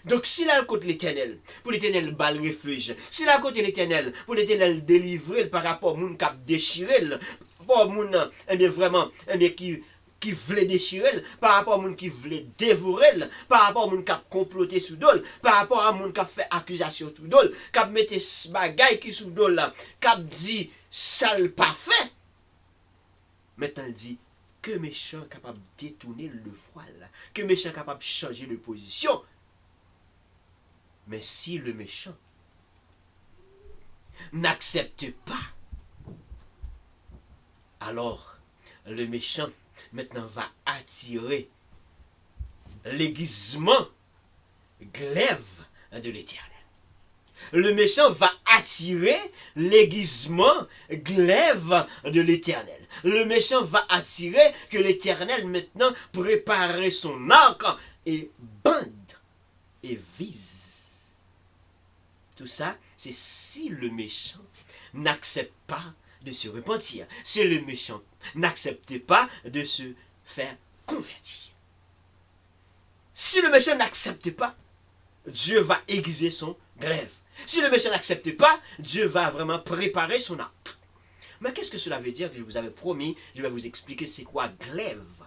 Donc, s'il a contre l'Éternel, pour l'Éternel bat le refuge, s'il a contre l'Éternel, pour l'Éternel délivrer par rapport à moun qui a déchiré, par rapport à moun vraiment qui voulait déchirer, par rapport à moun qui voulait dévorer, par rapport à moun qui a comploté sous dol, par rapport à moun qui a fait accusation sous dol, qui a mis des bagailles qui sous dol, qui a dit sale pas fait. Maintenant, il dit que méchant capable de détourner le voile, que méchant capable de changer de position. Mais si le méchant n'accepte pas, alors le méchant maintenant va attirer l'aiguisement glaive de l'Éternel. Le méchant va attirer l'aiguisement glaive de l'Éternel. Le méchant va attirer que l'Éternel maintenant prépare son arc et bande et vise. Tout ça, c'est si le méchant n'accepte pas de se repentir. Si le méchant n'accepte pas de se faire convertir. Si le méchant n'accepte pas, Dieu va aiguiser son glaive. Si le méchant n'accepte pas, Dieu va vraiment préparer son arc. Mais qu'est-ce que cela veut dire? Je vous avais promis, je vais vous expliquer c'est quoi glaive.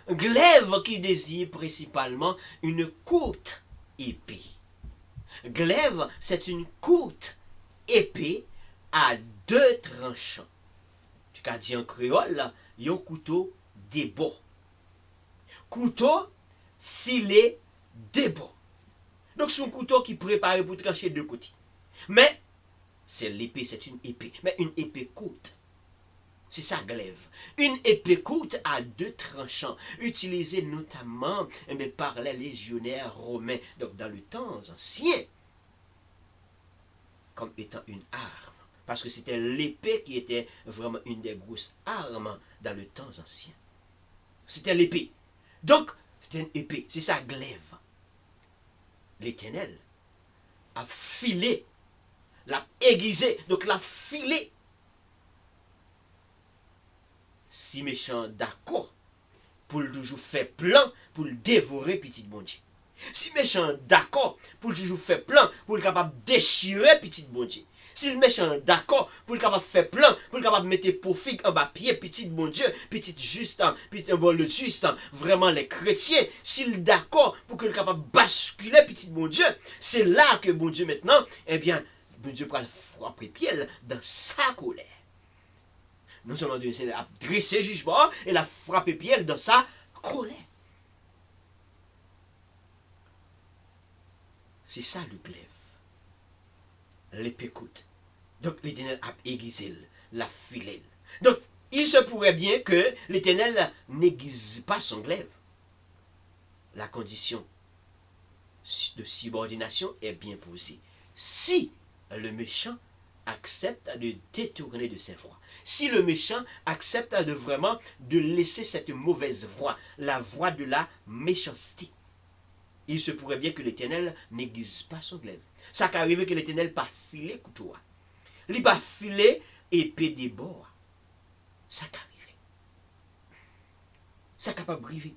Glaive qui désigne principalement une courte épée. Glaive, c'est une courte épée à 2 tranchants. Tu as dit en créole, il y a un couteau débat. Couteau, filet, débat. Donc c'est un couteau qui est préparé pour trancher de côtés. Mais, c'est l'épée, c'est une épée. Mais une épée courte. C'est ça, glaive. Une épée courte à 2 tranchants, utilisée notamment par les légionnaires romains, donc dans le temps ancien, comme étant une arme. Parce que c'était l'épée qui était vraiment une des grosses armes dans le temps ancien. C'était l'épée. Donc, c'était une épée. C'est ça, glaive. L'Éternel a filé, l'a aiguisé, donc l'a filé. Si méchant d'accord pour le toujours faire plan pour le dévorer petit bon Dieu. Si méchant d'accord pour le toujours faire plan pour le capable déchirer petit bon Dieu. Si le méchant d'accord pour le capable faire plan pour le capable mettre profit en bas pied petit bon Dieu, petit juste, le juste, vraiment les chrétiens, s'il d'accord pour que le capable basculer petit bon Dieu, c'est là que bon Dieu maintenant, eh bien, bon Dieu prend le frapper pied dans sa colère. Non seulement Dieu a dressé jugement et la frappé pied dans sa colère. C'est ça le glaive. L'épée courte. Donc l'Éternel a aiguisé, la filé. Donc il se pourrait bien que l'Éternel n'aiguise pas son glaive. La condition de subordination est bien posée. Si le méchant accepte de détourner de ses voies. Si le méchant accepte de vraiment de laisser cette mauvaise voie, la voie de la méchanceté, il se pourrait bien que l'Éternel n'aiguise pas son glaive. Ça qu'arrive que l'Éternel pas filé couteau. Il pas filé épée des bords. Ça qu'arrive. Ça capable briver.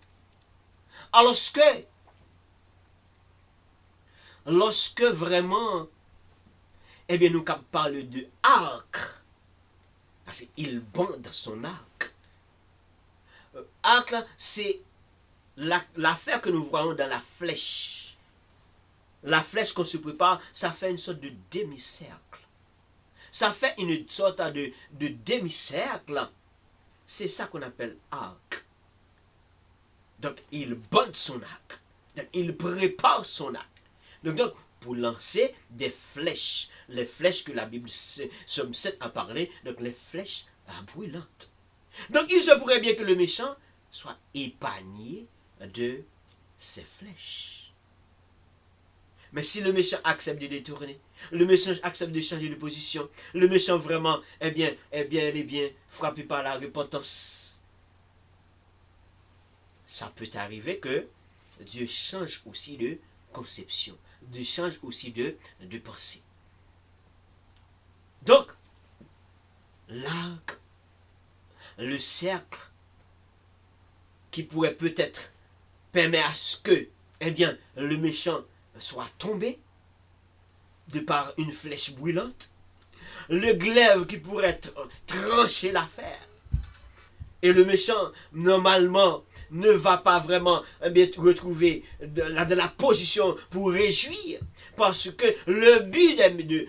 Alors lorsque vraiment eh bien, nous parlons de arc. Parce qu'il bande son arc. Arc, c'est l'affaire que nous voyons dans la flèche. La flèche qu'on se prépare, ça fait une sorte de demi-cercle. Ça fait une sorte de demi-cercle. C'est ça qu'on appelle arc. Donc, il bande son arc. Donc, il prépare son arc. Donc pour lancer des flèches. Les flèches que la Bible, Somme 7 a parlé, donc les flèches brûlantes. Donc il se pourrait bien que le méchant soit épargné de ces flèches. Mais si le méchant accepte de détourner, le méchant accepte de changer de position, le méchant vraiment, il est bien frappé par la repentance, ça peut arriver que Dieu change aussi de conception, Dieu change aussi de pensée. Donc, l'arc, le cercle, qui pourrait peut-être permettre à ce que, eh bien, le méchant soit tombé de par une flèche brûlante, le glaive qui pourrait trancher l'affaire, et le méchant, normalement, ne va pas vraiment retrouver de la position pour réjouir. Parce que le but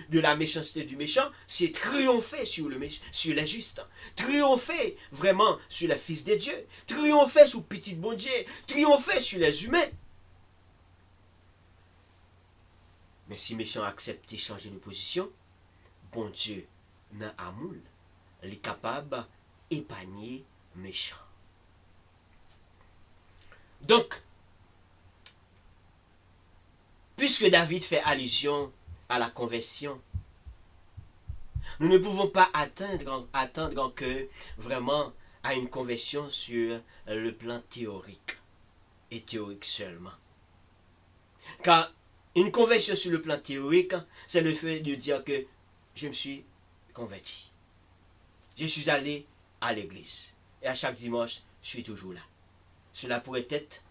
de la méchanceté du méchant, c'est triompher sur les justes. Triompher vraiment sur les fils de Dieu. Triompher sur petit bon Dieu. Triompher sur les humains. Mais si méchant accepte de changer de position, bon Dieu, dans l'amour, il est capable d'épargner méchant. Donc, puisque David fait allusion à la conversion, nous ne pouvons pas attendre que vraiment à une conversion sur le plan théorique et théorique seulement. Car une conversion sur le plan théorique, c'est le fait de dire que je me suis converti. Je suis allé à l'église. Et à chaque dimanche, je suis toujours là. Cela pourrait être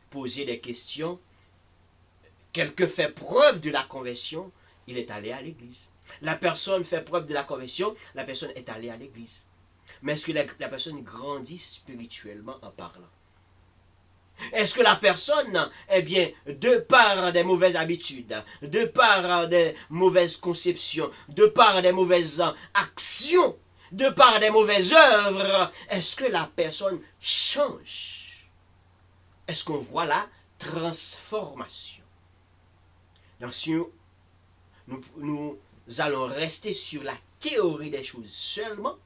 poser des questions. Quelqu'un fait preuve de la conversion, il est allé à l'église. La personne fait preuve de la conversion, la personne est allée à l'église. Mais est-ce que la personne grandit spirituellement en parlant? Est-ce que la personne, eh bien, de par des mauvaises habitudes, de par des mauvaises conceptions, de par des mauvaises actions, de par des mauvaises œuvres, est-ce que la personne change? Est-ce qu'on voit la transformation? Donc, si nous allons rester sur la théorie des choses seulement,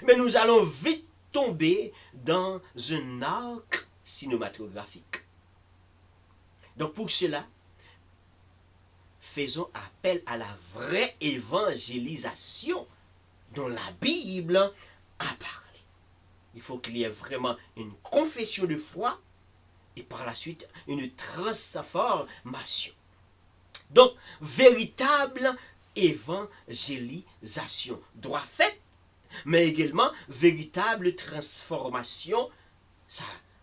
mais nous allons vite tomber dans un arc cinématographique. Donc pour cela, faisons appel à la vraie évangélisation dont la Bible a parlé. Il faut qu'il y ait vraiment une confession de foi et par la suite une transformation. Donc, véritable évangélisation, droit fait, mais également véritable transformation,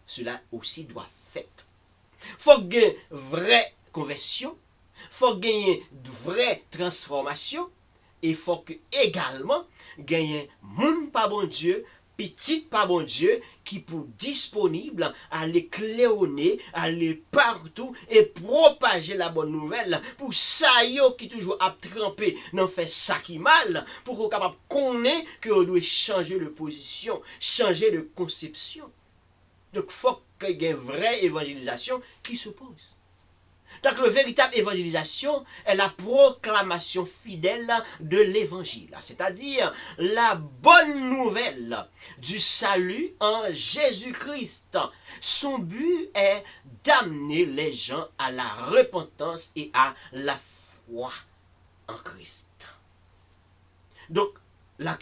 cela aussi doit fait. Faut gagner vraie conversion, faut gagner de vraie transformation, et faut que également gagner moun pas bon Dieu, petit pas bon Dieu, qui pour disponible à aller claironner, aller partout et propager la bonne nouvelle pour ça yo qui toujours a trempé n'en fait ça qui mal pour qu'on capable connaître que on doit changer de position, changer de conception. Donc faut qu'il y ait une vraie évangélisation qui se pose. Donc la véritable évangélisation est la proclamation fidèle de l'évangile, c'est-à-dire la bonne nouvelle du salut en Jésus-Christ. Son but est d'amener les gens à la repentance et à la foi en Christ. Donc là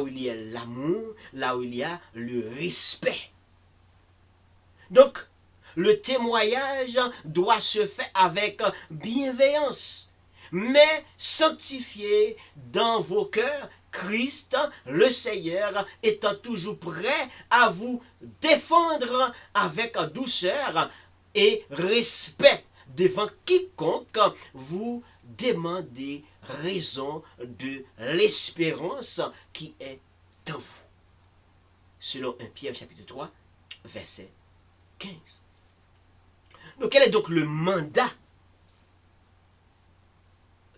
où il y a l'amour, là où il y a le respect. Donc, le témoignage doit se faire avec bienveillance, mais sanctifié dans vos cœurs, Christ, le Seigneur, étant toujours prêt à vous défendre avec douceur et respect devant quiconque vous demandez raison de l'espérance qui est en vous. Selon 1 Pierre chapitre 3, verset 15. Donc, quel est donc le mandat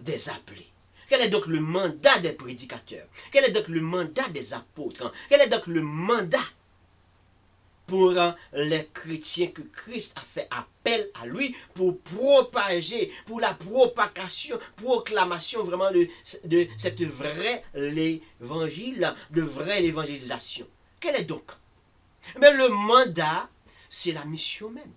des appelés? Quel est donc le mandat des prédicateurs? Quel est donc le mandat des apôtres? Quel est donc le mandat pour les chrétiens que Christ a fait appel à lui pour propager, pour la propagation, proclamation vraiment de cette vraie l'évangile, de vraie l'évangélisation? Quel est donc? Mais le mandat, c'est la mission même.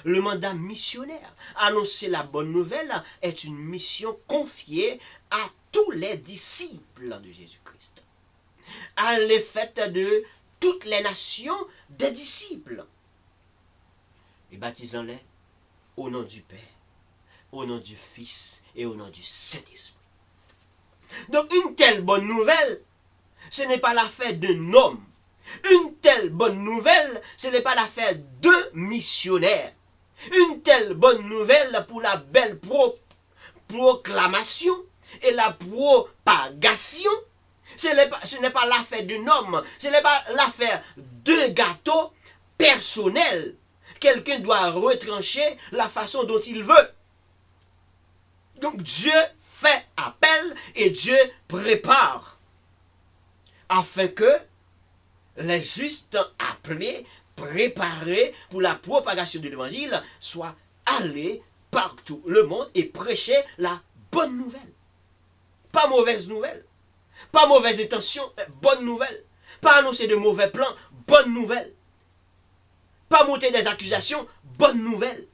Le mandat missionnaire, annoncer la bonne nouvelle, est une mission confiée à tous les disciples de Jésus-Christ. À l'effet de toutes les nations des disciples. Et baptisons-les au nom du Père, au nom du Fils et au nom du Saint-Esprit. Donc une telle bonne nouvelle, ce n'est pas l'affaire d'un homme. Une telle bonne nouvelle, ce n'est pas l'affaire de missionnaires. Une telle bonne nouvelle pour la belle proclamation et la propagation, ce n'est pas l'affaire d'un homme, ce n'est pas l'affaire d'un gâteau personnel. Quelqu'un doit retrancher la façon dont il veut. Donc Dieu fait appel et Dieu prépare afin que les justes appelés, préparés pour la propagation de l'évangile, soient allés partout le monde et prêcher la bonne nouvelle. Pas mauvaise nouvelle. Pas mauvaise intention, bonne nouvelle. Pas annoncer de mauvais plans, bonne nouvelle. Pas monter des accusations, bonne nouvelle.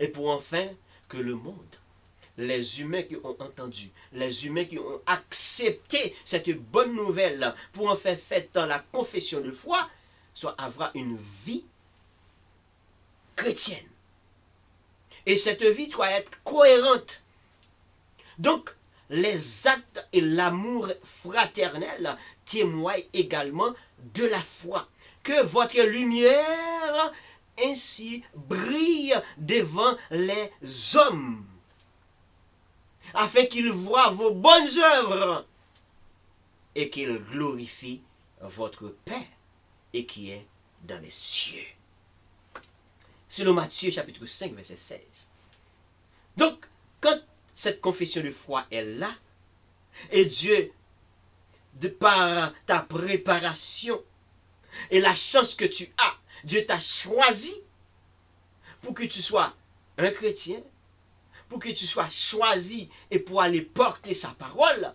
Et pour enfin que le monde, les humains qui ont entendu, les humains qui ont accepté cette bonne nouvelle pour en faire fait dans la confession de foi, soit avoir une vie chrétienne. Et cette vie doit être cohérente. Donc, les actes et l'amour fraternel témoignent également de la foi. Que votre lumière ainsi brille devant les hommes, afin qu'ils voient vos bonnes œuvres et qu'ils glorifient votre Père et qui est dans les cieux. Selon Matthieu chapitre 5, verset 16. Donc, quand cette confession de foi est là, et Dieu, de par ta préparation et la chance que tu as, Dieu t'a choisi pour que tu sois un chrétien, pour que tu sois choisi et pour aller porter sa parole,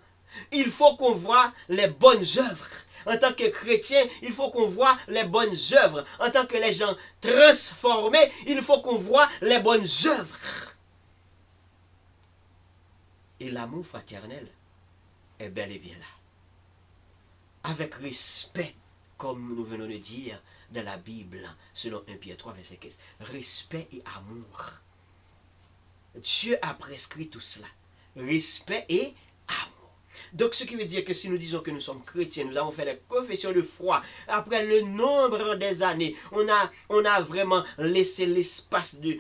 il faut qu'on voit les bonnes œuvres. En tant que chrétien, il faut qu'on voit les bonnes œuvres. En tant que les gens transformés, il faut qu'on voit les bonnes œuvres. Et l'amour fraternel est bel et bien là. Avec respect, comme nous venons de dire dans la Bible, selon 1 Pierre 3, verset 15. Respect et amour. Dieu a prescrit tout cela. Respect et amour. Donc, ce qui veut dire que si nous disons que nous sommes chrétiens, nous avons fait la confession de foi, après le nombre des années, on a vraiment laissé l'espace de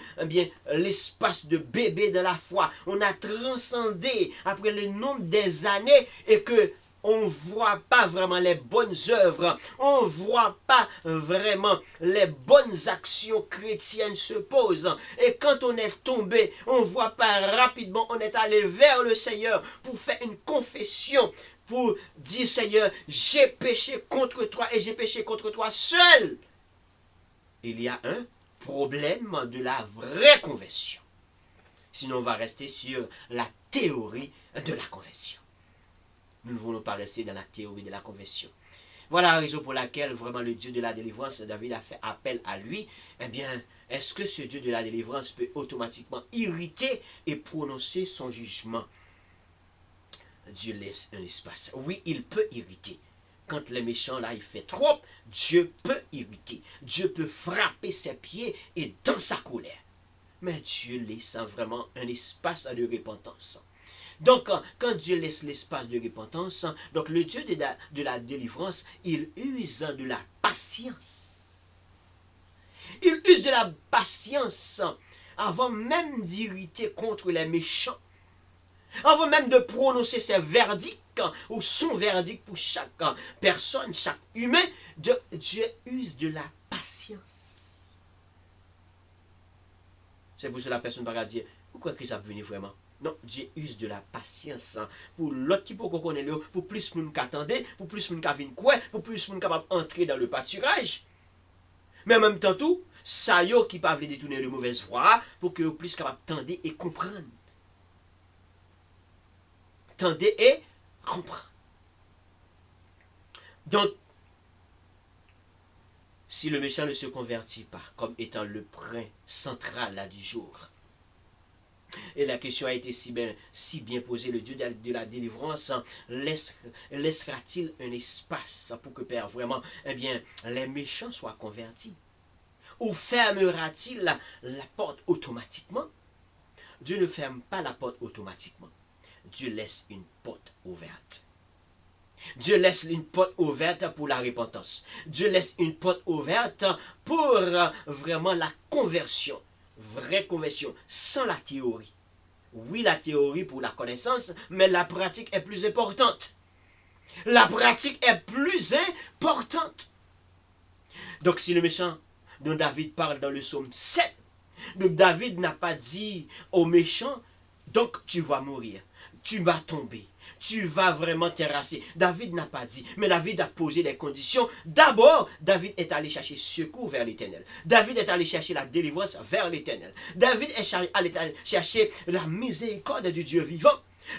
bébé de la foi. On a transcendé après le nombre des années et que on ne voit pas vraiment les bonnes œuvres, on ne voit pas vraiment les bonnes actions chrétiennes se posent. Et quand on est tombé, on ne voit pas rapidement, on est allé vers le Seigneur pour faire une confession, pour dire Seigneur, j'ai péché contre toi et j'ai péché contre toi seul. Il y a un problème de la vraie confession. Sinon on va rester sur la théorie de la confession. Nous ne voulons pas rester dans la théorie de la confession. Voilà la raison pour laquelle vraiment le Dieu de la délivrance, David a fait appel à lui. Eh bien, est-ce que ce Dieu de la délivrance peut automatiquement irriter et prononcer son jugement? Dieu laisse un espace. Oui, il peut irriter. Quand les méchants là, il fait trop, Dieu peut irriter. Dieu peut frapper ses pieds et dans sa colère. Mais Dieu laisse vraiment un espace de repentance. Donc, quand Dieu laisse l'espace de repentance, donc le Dieu de la délivrance, il use de la patience. Il use de la patience avant même d'irriter contre les méchants. Avant même de prononcer ses verdicts ou son verdict pour chaque personne, chaque humain, Dieu use de la patience. C'est pour cela que la personne va dire, pourquoi Christ a venu vraiment? Non, Dieu use de la patience pour l'autre qui peut connaître, pour plus de monde qui attendait, pour plus de monde qui vient quoi, pour plus de monde capable d'entrer dans le pâturage. Mais en même temps tout, ça y est qui peuvent détourner de mauvaise voie pour que vous plus capable d'entendre et comprendre. Tendez et comprendre. Donc, si le méchant ne se convertit pas comme étant le point central là, du jour, et la question a été si bien posée, le Dieu de la délivrance laissera-t-il un espace pour que Père vraiment, eh bien, les méchants soient convertis? Ou fermera-t-il la porte automatiquement? Dieu ne ferme pas la porte automatiquement. Dieu laisse une porte ouverte. Dieu laisse une porte ouverte pour la repentance. Dieu laisse une porte ouverte pour vraiment la conversion. Vraie conversion, sans la théorie. Oui, la théorie pour la connaissance, mais la pratique est plus importante. La pratique est plus importante. Donc si le méchant dont David parle dans le psaume 7, donc David n'a pas dit au méchant, donc tu vas mourir, tu vas tomber, tu vas vraiment terrasser. David n'a pas dit, mais David a posé les conditions. D'abord, David est allé chercher secours vers l'Éternel. David est allé chercher la délivrance vers l'Éternel. David est allé chercher la miséricorde du Dieu vivant.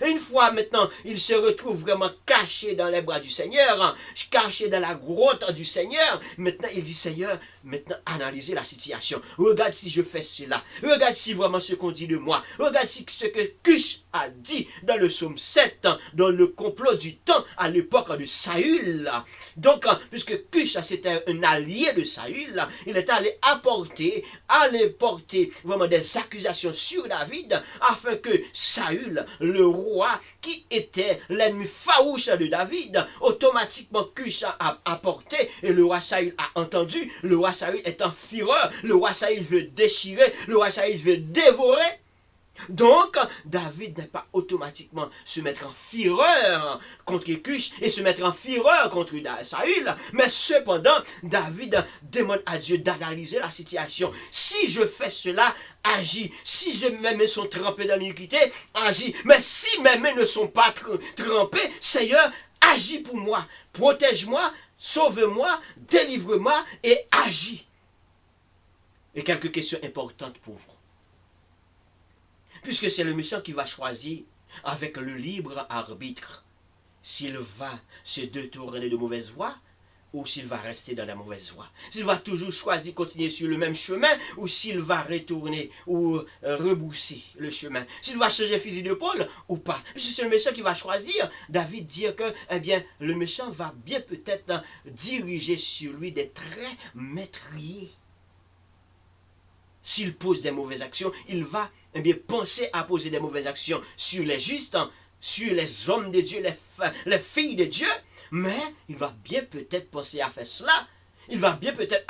Une fois maintenant, il se retrouve vraiment caché dans les bras du Seigneur, caché dans la grotte du Seigneur. Maintenant, il dit, Seigneur, maintenant analysez la situation. Regarde si je fais cela. Regarde si vraiment ce qu'on dit de moi. Regarde si ce que Cush a dit dans le psaume 7, dans le complot du temps à l'époque de Saül. Donc, puisque Cush, c'était un allié de Saül, il est allé porter vraiment des accusations sur David, afin que Saül, le roi qui était l'ennemi farouche de David, automatiquement Cush a apporté, et le roi Saül a entendu. Le roi Saül est en fureur, le roi Saül veut déchirer, le roi Saül veut dévorer. Donc, David n'est pas automatiquement se mettre en fureur contre Cush et se mettre en fureur contre Saül, mais cependant, David demande à Dieu d'analyser la situation. Si je fais cela, agis. Si mes mains sont trempées dans l'iniquité, agis. Mais si mes mains ne sont pas trempées, Seigneur, agis pour moi. Protège-moi, sauve-moi, délivre-moi et agis. Et quelques questions importantes pour vous. Puisque c'est le méchant qui va choisir avec le libre arbitre s'il va se détourner de mauvaise voie ou s'il va rester dans la mauvaise voie. S'il va toujours choisir continuer sur le même chemin ou s'il va retourner ou rebousser le chemin. S'il va changer fusil d'épaule ou pas. Puisque c'est le méchant qui va choisir. David dit que eh bien, le méchant va bien peut-être diriger sur lui des traits meurtriers. S'il pose des mauvaises actions, il va eh bien, penser à poser des mauvaises actions sur les justes, sur les hommes de Dieu, les filles de Dieu, mais il va bien peut-être penser à faire cela. Il va bien peut-être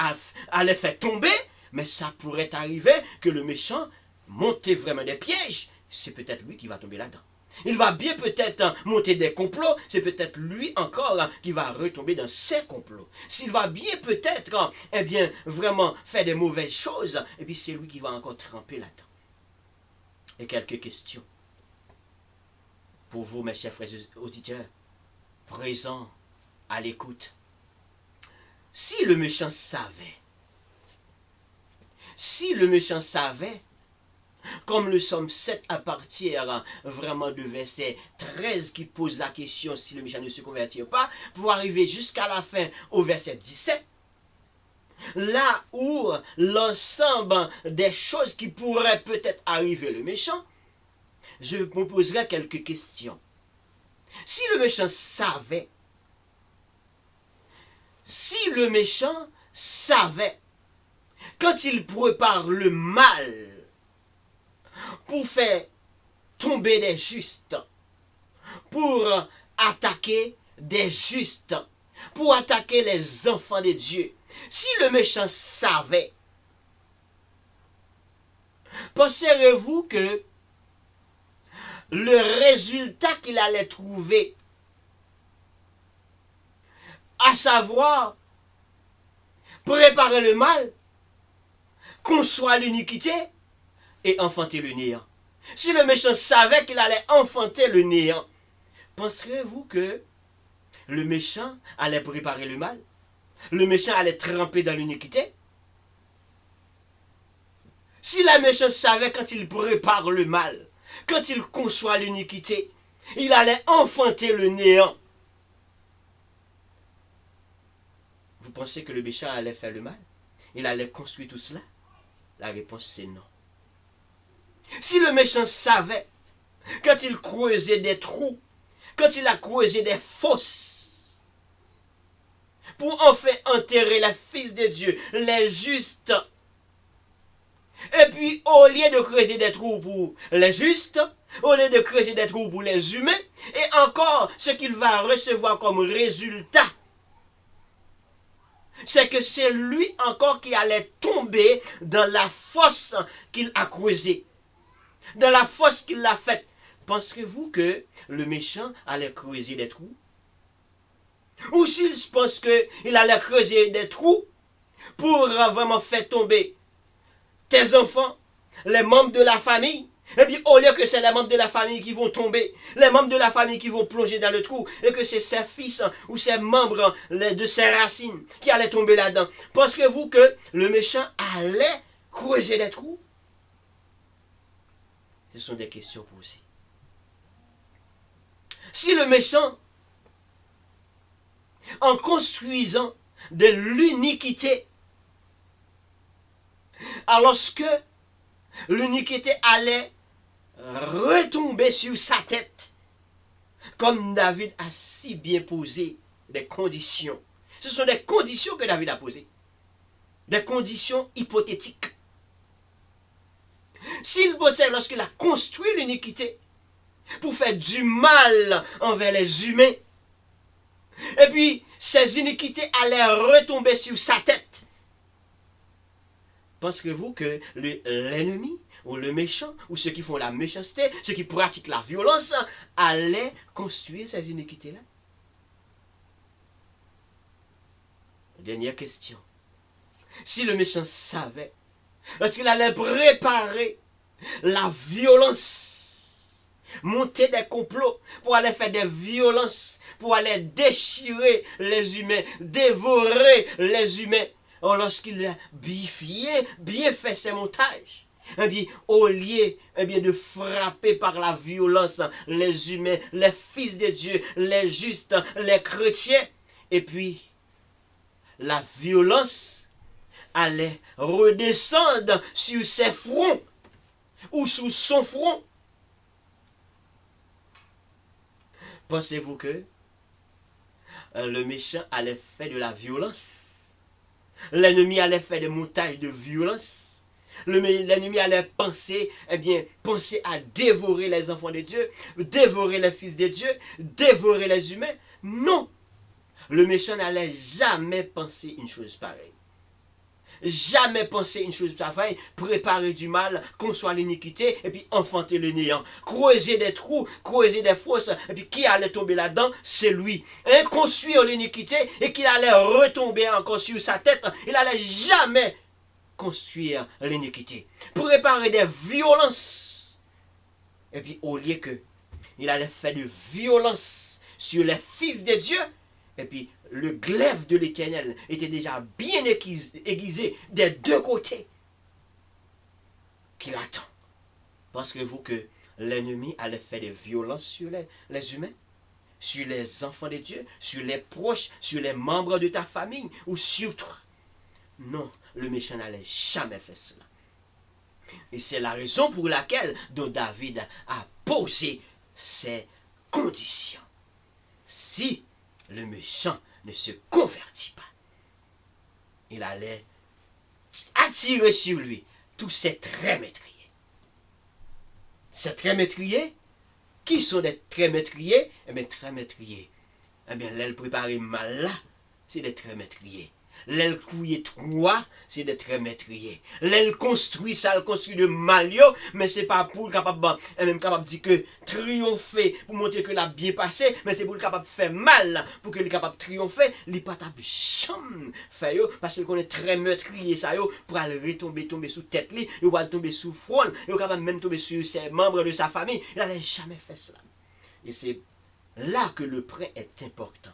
à les faire tomber, mais ça pourrait arriver que le méchant monte vraiment des pièges. C'est peut-être lui qui va tomber là-dedans. Il va bien peut-être monter des complots, c'est peut-être lui encore qui va retomber dans ces complots. S'il va bien peut-être, eh bien, vraiment faire des mauvaises choses, et puis c'est lui qui va encore tremper là-dedans. Et quelques questions pour vous, mes chers frères auditeurs, présents à l'écoute. Si le méchant savait, comme le psaume 7 à partir vraiment de verset 13 qui pose la question si le méchant ne se convertit pas, pour arriver jusqu'à la fin au verset 17, là où l'ensemble des choses qui pourraient peut-être arriver le méchant, je me poserai quelques questions. Si le méchant savait, quand il prépare le mal pour faire tomber des justes, pour attaquer des justes, pour attaquer les enfants de Dieu, si le méchant savait, penserez-vous que le résultat qu'il allait trouver, à savoir préparer le mal, conçoit l'iniquité et enfanter le néant. Si le méchant savait qu'il allait enfanter le néant, penserez-vous que le méchant allait préparer le mal? Le méchant allait tremper dans l'iniquité? Si le méchant savait quand il prépare le mal, quand il conçoit l'iniquité, il allait enfanter le néant, vous pensez que le méchant allait faire le mal? Il allait construire tout cela? La réponse c'est non. Si le méchant savait, quand il creusait des trous, quand il a creusé des fosses, pour enfin enterrer les fils de Dieu, les justes, et puis au lieu de creuser des trous pour les justes, au lieu de creuser des trous pour les humains, et encore ce qu'il va recevoir comme résultat, c'est que c'est lui encore qui allait tomber dans la fosse qu'il a creusée, dans la fosse qu'il a faite. Penserez-vous que le méchant allait creuser des trous? Ou s'il pense qu'il allait creuser des trous pour vraiment faire tomber tes enfants, les membres de la famille, et bien au lieu que c'est les membres de la famille qui vont tomber, les membres de la famille qui vont plonger dans le trou, et que c'est ses fils ou ses membres de ses racines qui allaient tomber là-dedans, pensez-vous que le méchant allait creuser des trous? Ce sont des questions posées. Si le méchant, en construisant de l'iniquité, alors que l'iniquité allait retomber sur sa tête, comme David a si bien posé des conditions. Ce sont des conditions que David a posées. Des conditions hypothétiques. S'il possède, lorsqu'il a construit l'iniquité, pour faire du mal envers les humains, et puis ces iniquités allaient retomber sur sa tête, pensez-vous que l'ennemi, ou le méchant, ou ceux qui font la méchanceté, ceux qui pratiquent la violence, allaient construire ces iniquités-là? Dernière question. Si le méchant savait, lorsqu'il allait préparer la violence, monter des complots pour aller faire des violences, pour aller déchirer les humains, dévorer les humains, lorsqu'il a bien fait ses montages, eh bien, au lieu de frapper par la violence les humains, les fils de Dieu, les justes, les chrétiens, et puis la violence allait redescendre sur ses fronts ou sous son front. Pensez-vous que le méchant allait faire de la violence? L'ennemi allait faire des montages de violence? L'ennemi allait penser à dévorer les enfants de Dieu, dévorer les fils de Dieu, dévorer les humains? Non! Le méchant n'allait jamais penser une chose pareille. Jamais penser une chose pareille, préparer du mal, conçoit l'iniquité, et puis enfanter le néant. Creuser des trous, creuser des fosses, et puis qui allait tomber là-dedans? C'est lui. Construire l'iniquité, et qu'il allait retomber encore sur sa tête, il n'allait jamais construire l'iniquité. Préparer des violences, et puis au lieu que il allait faire de violence sur les fils de Dieu, et puis le glaive de l'Éternel était déjà bien aiguisé des deux côtés, qu'il attend. Pensez-vous que l'ennemi allait faire des violences sur les humains, sur les enfants de Dieu, sur les proches, sur les membres de ta famille ou sur toi? Non, le méchant n'allait jamais faire cela. Et c'est la raison pour laquelle David a posé ces conditions. Si le méchant ne se convertit pas, il allait attirer sur lui tous ces traits métriers. Ces traits métriers, qui sont des traits métriers? Eh bien, traits métriers, l'aile préparée mal là, c'est des traits métriers. L'aile couillée trois, c'est des traits métriers. L'aile construit ça, elle construit de malio, mais c'est pas pour capable de dire que triompher, pour montrer que l'a bien passé, mais c'est pour capable de faire mal, pour que le capable de triompher, il pas ta chambre fait parce qu'on est très meurtrier ça pour aller tomber sous tête li, il va tomber sous front, il capable même tomber sur ses membres de sa famille, il n'allait jamais faire cela. Et c'est là que le prêt est important.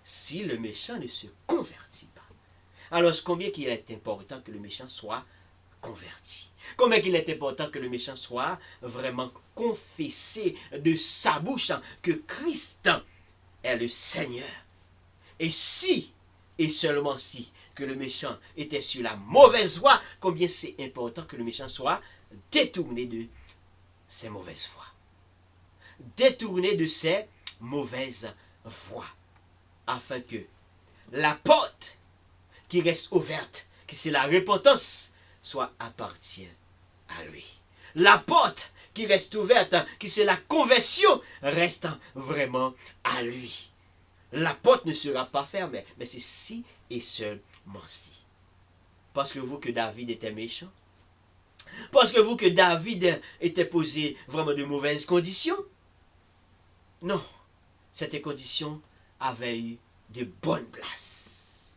Si le méchant ne se convertit pas, alors combien qu'il est important que le méchant soit converti? Combien qu'il est important que le méchant soit vraiment confessé de sa bouche que Christ est le Seigneur? Et si, et seulement si, que le méchant était sur la mauvaise voie, combien c'est important que le méchant soit détourné de ses mauvaises voies. Détourné de ses mauvaises voies. Afin que la porte qui reste ouverte, qui c'est la repentance, soit appartient à lui. La porte qui reste ouverte, qui c'est la conversion, reste vraiment à lui. La porte ne sera pas fermée, mais c'est si et seulement si. Pensez-vous que David était méchant? Pensez-vous que David était posé vraiment de mauvaises conditions? Non, cette condition avait eu de bonnes places.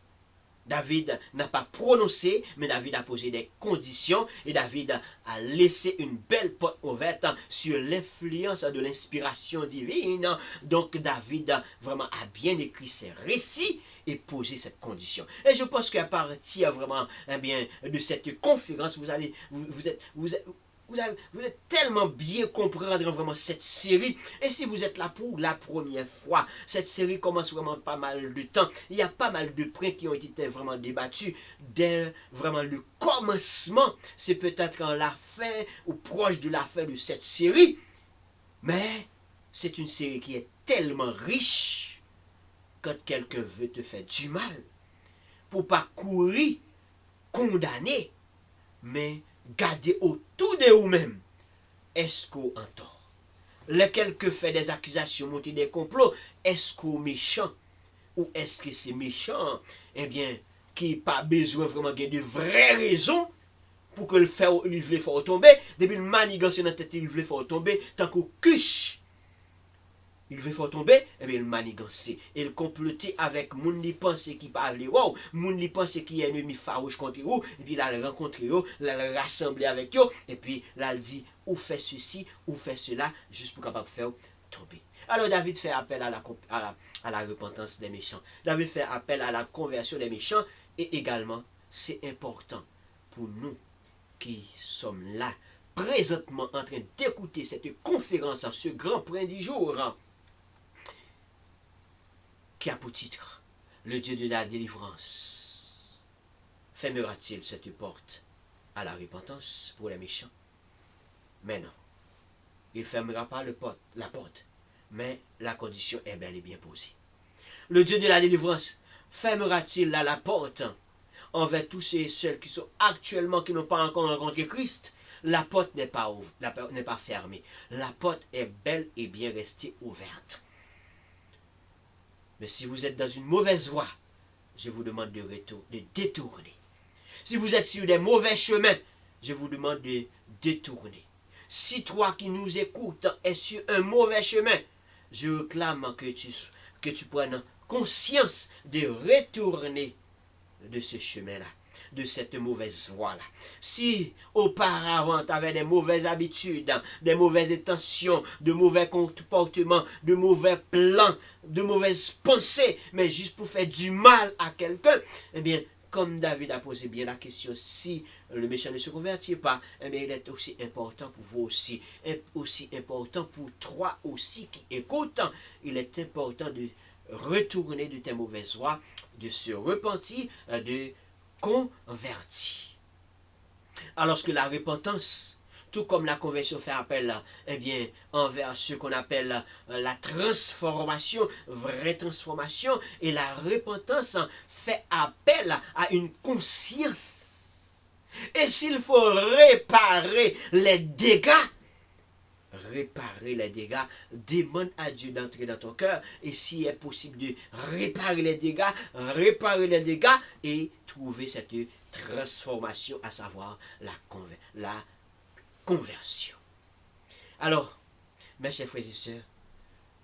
David n'a pas prononcé, mais David a posé des conditions et David a laissé une belle porte ouverte sur l'influence de l'inspiration divine. Donc David vraiment a bien écrit ses récits et posé cette condition. Et je pense qu'à partir vraiment de cette conférence, Vous êtes tellement bien comprendre vraiment cette série. Et si vous êtes là pour la première fois, cette série commence vraiment pas mal de temps. Il y a pas mal de points qui ont été vraiment débattus dès vraiment le commencement. C'est peut-être en la fin ou proche de la fin de cette série. Mais c'est une série qui est tellement riche quand quelqu'un veut te faire du mal. Pour pas courir, condamner, mais garder autour de vous-même. Est-ce qu'on en tort? Lequel que fait des accusations, monter des complots, est-ce qu'on méchant? Ou est-ce que c'est méchant, eh bien, qui n'a pas besoin vraiment de vraies raisons pour que le faire tomber, depuis le manigance dans la tête, il veut faire tomber, tant qu'on cuche, il veut faire tomber, eh bien, le manigance. Et le comploter avec moun qui pense qui parle, wow, moun qui pense qui est ennemi farouche contre vous, et puis là, le rencontrer, là, le rassembler avec eux, et puis là, il dit, ou fait ceci, ou fait cela, juste pour capable faire tomber. Alors David fait appel à la repentance des méchants. David fait appel à la conversion des méchants, et également, c'est important pour nous qui sommes là, présentement en train d'écouter cette conférence, ce grand point du jour, qui a pour titre le Dieu de la délivrance. Fermera-t-il cette porte à la repentance pour les méchants? Mais non, il ne fermera pas la porte, mais la condition est bel et bien posée. Le Dieu de la délivrance fermera-t-il la porte envers tous ceux et ceux qui sont actuellement, qui n'ont pas encore rencontré Christ? La porte n'est pas fermée. La porte est bel et bien restée ouverte. Mais si vous êtes dans une mauvaise voie, je vous demande de détourner. Si vous êtes sur des mauvais chemins, je vous demande de détourner. Si toi qui nous écoutes es sur un mauvais chemin, je réclame que tu prennes conscience de retourner de ce chemin-là, de cette mauvaise voie-là. Si auparavant tu avais des mauvaises habitudes, des mauvaises intentions, de mauvais comportements, de mauvais plans, de mauvaises pensées, mais juste pour faire du mal à quelqu'un, eh bien, comme David a posé bien la question, si le méchant ne se convertit pas, eh bien, il est aussi important pour vous aussi important pour toi aussi qui écoute. Il est important de retourner de tes mauvaises voies, de se repentir, de convertir. Alors que la repentance, tout comme la conversion fait appel, eh bien, envers ce qu'on appelle la transformation, vraie transformation, et la repentance fait appel à une conscience. Et s'il faut réparer les dégâts, demande à Dieu d'entrer dans ton cœur, et s'il est possible de réparer les dégâts et trouver cette transformation, à savoir la conversion. Alors, mes chers frères et sœurs,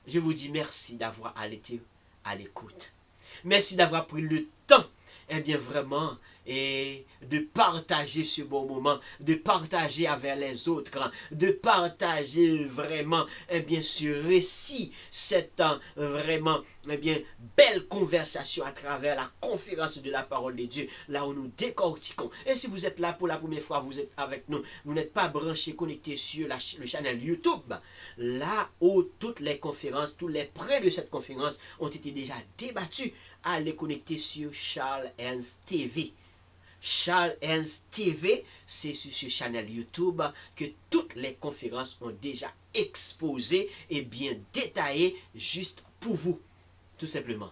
je vous dis merci d'avoir été à l'écoute. Merci d'avoir pris le temps, eh bien vraiment, et de partager ce bon moment, de partager avec les autres, de partager vraiment, eh bien, ce récit, cette vraiment, eh bien, belle conversation à travers la conférence de la parole de Dieu, là où nous décortiquons. Et si vous êtes là pour la première fois, vous êtes avec nous, vous n'êtes pas branché, connecté sur le channel YouTube, là où toutes les conférences, tous les prêts de cette conférence ont été déjà débattus, allez connecter sur Charles Ernst TV. Charles Ernst TV, c'est sur ce channel YouTube que toutes les conférences ont déjà exposé et bien détaillées juste pour vous. Tout simplement,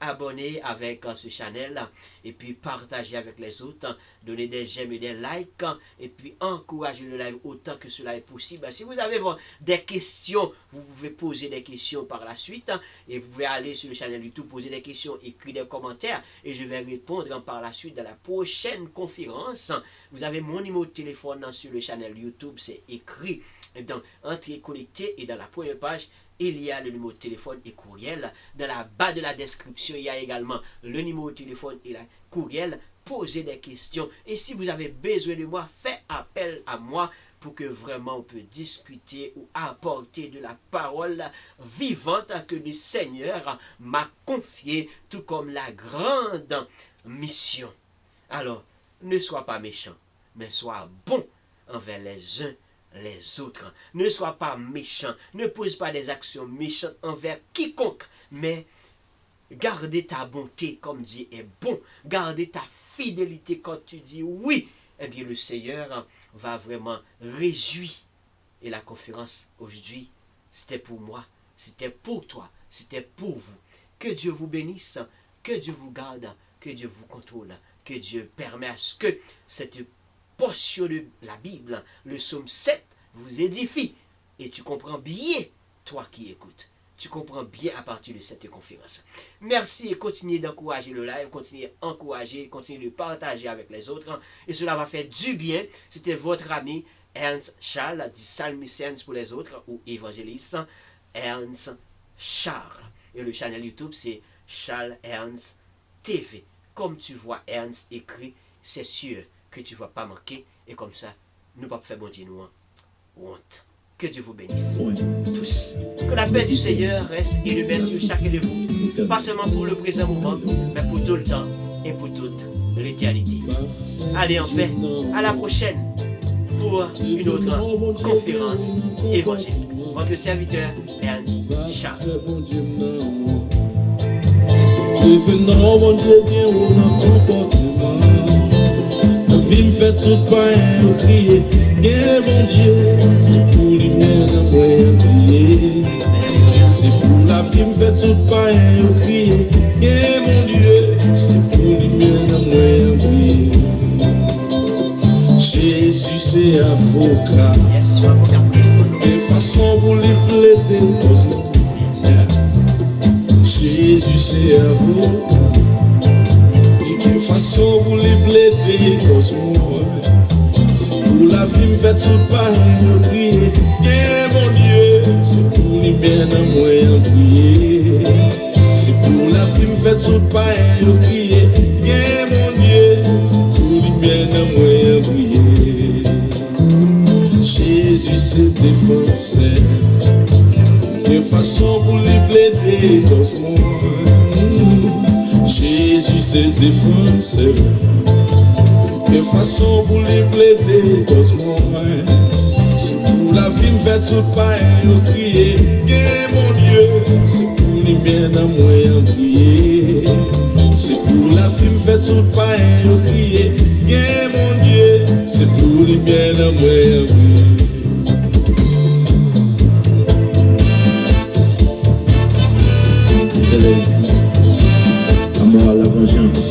abonnez avec ce channel et puis partagez avec les autres, donnez des j'aime et des likes et puis encouragez le live autant que cela est possible. Si vous avez des questions, vous pouvez poser des questions par la suite et vous pouvez aller sur le channel YouTube, poser des questions, écrire des commentaires et je vais répondre par la suite dans la prochaine conférence. Vous avez mon numéro de téléphone sur le channel YouTube, c'est écrit dans Entrez connecté et dans la première page, il y a le numéro de téléphone et courriel. Dans la bas de la description, il y a également le numéro de téléphone et le courriel. Posez des questions. Et si vous avez besoin de moi, faites appel à moi pour que vraiment on peut discuter ou apporter de la parole vivante que le Seigneur m'a confiée, tout comme la grande mission. Alors, ne sois pas méchant, mais sois bon envers les uns les autres. Ne sois pas méchant, ne pose pas des actions méchantes envers quiconque, mais gardez ta bonté comme Dieu est bon, gardez ta fidélité quand tu dis oui, eh bien le Seigneur va vraiment réjouir. Et la conférence aujourd'hui, c'était pour moi, c'était pour toi, c'était pour vous. Que Dieu vous bénisse, que Dieu vous garde, que Dieu vous contrôle, que Dieu permette à ce que cette portion de la Bible, le psaume 7, vous édifie. Et tu comprends bien, toi qui écoutes. Tu comprends bien à partir de cette conférence. Merci et continuez d'encourager le live, continuez d'encourager, continuez de partager avec les autres. Et cela va faire du bien. C'était votre ami Ernst Charles, dit Psalmiciens pour les autres, ou évangéliste Ernst Charles. Et le channel YouTube, c'est Charles Ernst TV. Comme tu vois Ernst écrit, c'est sûr que tu ne vas pas manquer. Et comme ça, nous ne pouvons pas faire bon Dieu nous honte. Que Dieu vous bénisse tous. Que la paix du Seigneur reste élevée sur chacun de vous. Pas seulement pour le présent moment, mais pour tout le temps et pour toute l'éternité. Allez en paix. À la prochaine pour une autre conférence évangélique. Votre serviteur Ernst Charles. Devenons mon Dieu bien ou non comportement. La vie me fait tout pain ou crier. Bien mon Dieu, c'est pour lui-même un moyen crier. C'est pour la vie me fait tout pain ou crier. Bien mon Dieu, c'est pour lui-même un moyen crier. Jésus c'est avocat. De façon pour lui plaider cause. Jésus c'est avocat. Et de façon pour lui plaider cause moi. C'est pour la vie me fait tout pareil crier. Yeah mon Dieu, c'est pour lui mettre un moyen prier. C'est pour la vie me fait tout pareil crier. Yeah mon Dieu, c'est pour lui mettre un moyen prier. Jésus c'est défenseur. De façon pour lui plaider cause moi. Jésus c'est défenseur. De façon pour lui plaider cause moi. C'est pour la vie me fait tout pareil au crier. Yeah mon Dieu, c'est pour lui mettre un moyen prier. C'est pour la vie me fait tout pareil au crier. Yeah mon Dieu, c'est pour lui mettre un moyen prier. Je l'ai dit, amour à la vengeance.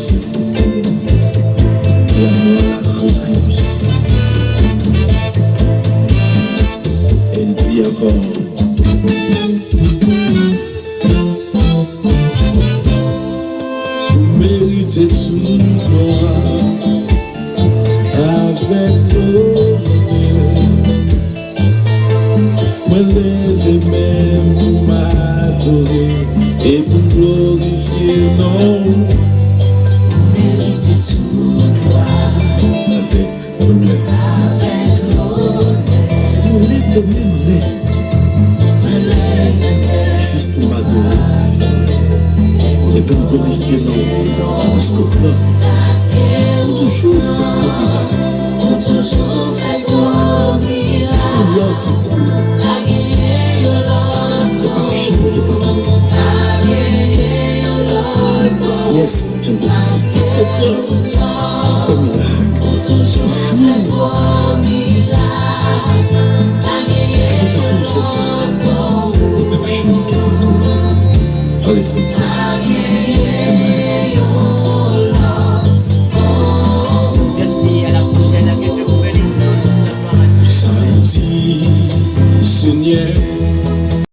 Et amour à la rétribution. Elle dit encore. Vous méritez tout moi avec l'honneur. Me lever même pour m'adorer et pour glorifier non. Juste pour m'adorer et pour me glorifier non. Parce que là, on toujours fait gros miracle. L'autre coup, pas changer les amours. Yes, j'aime bien. Parce que là, on fait miracle. Toujours.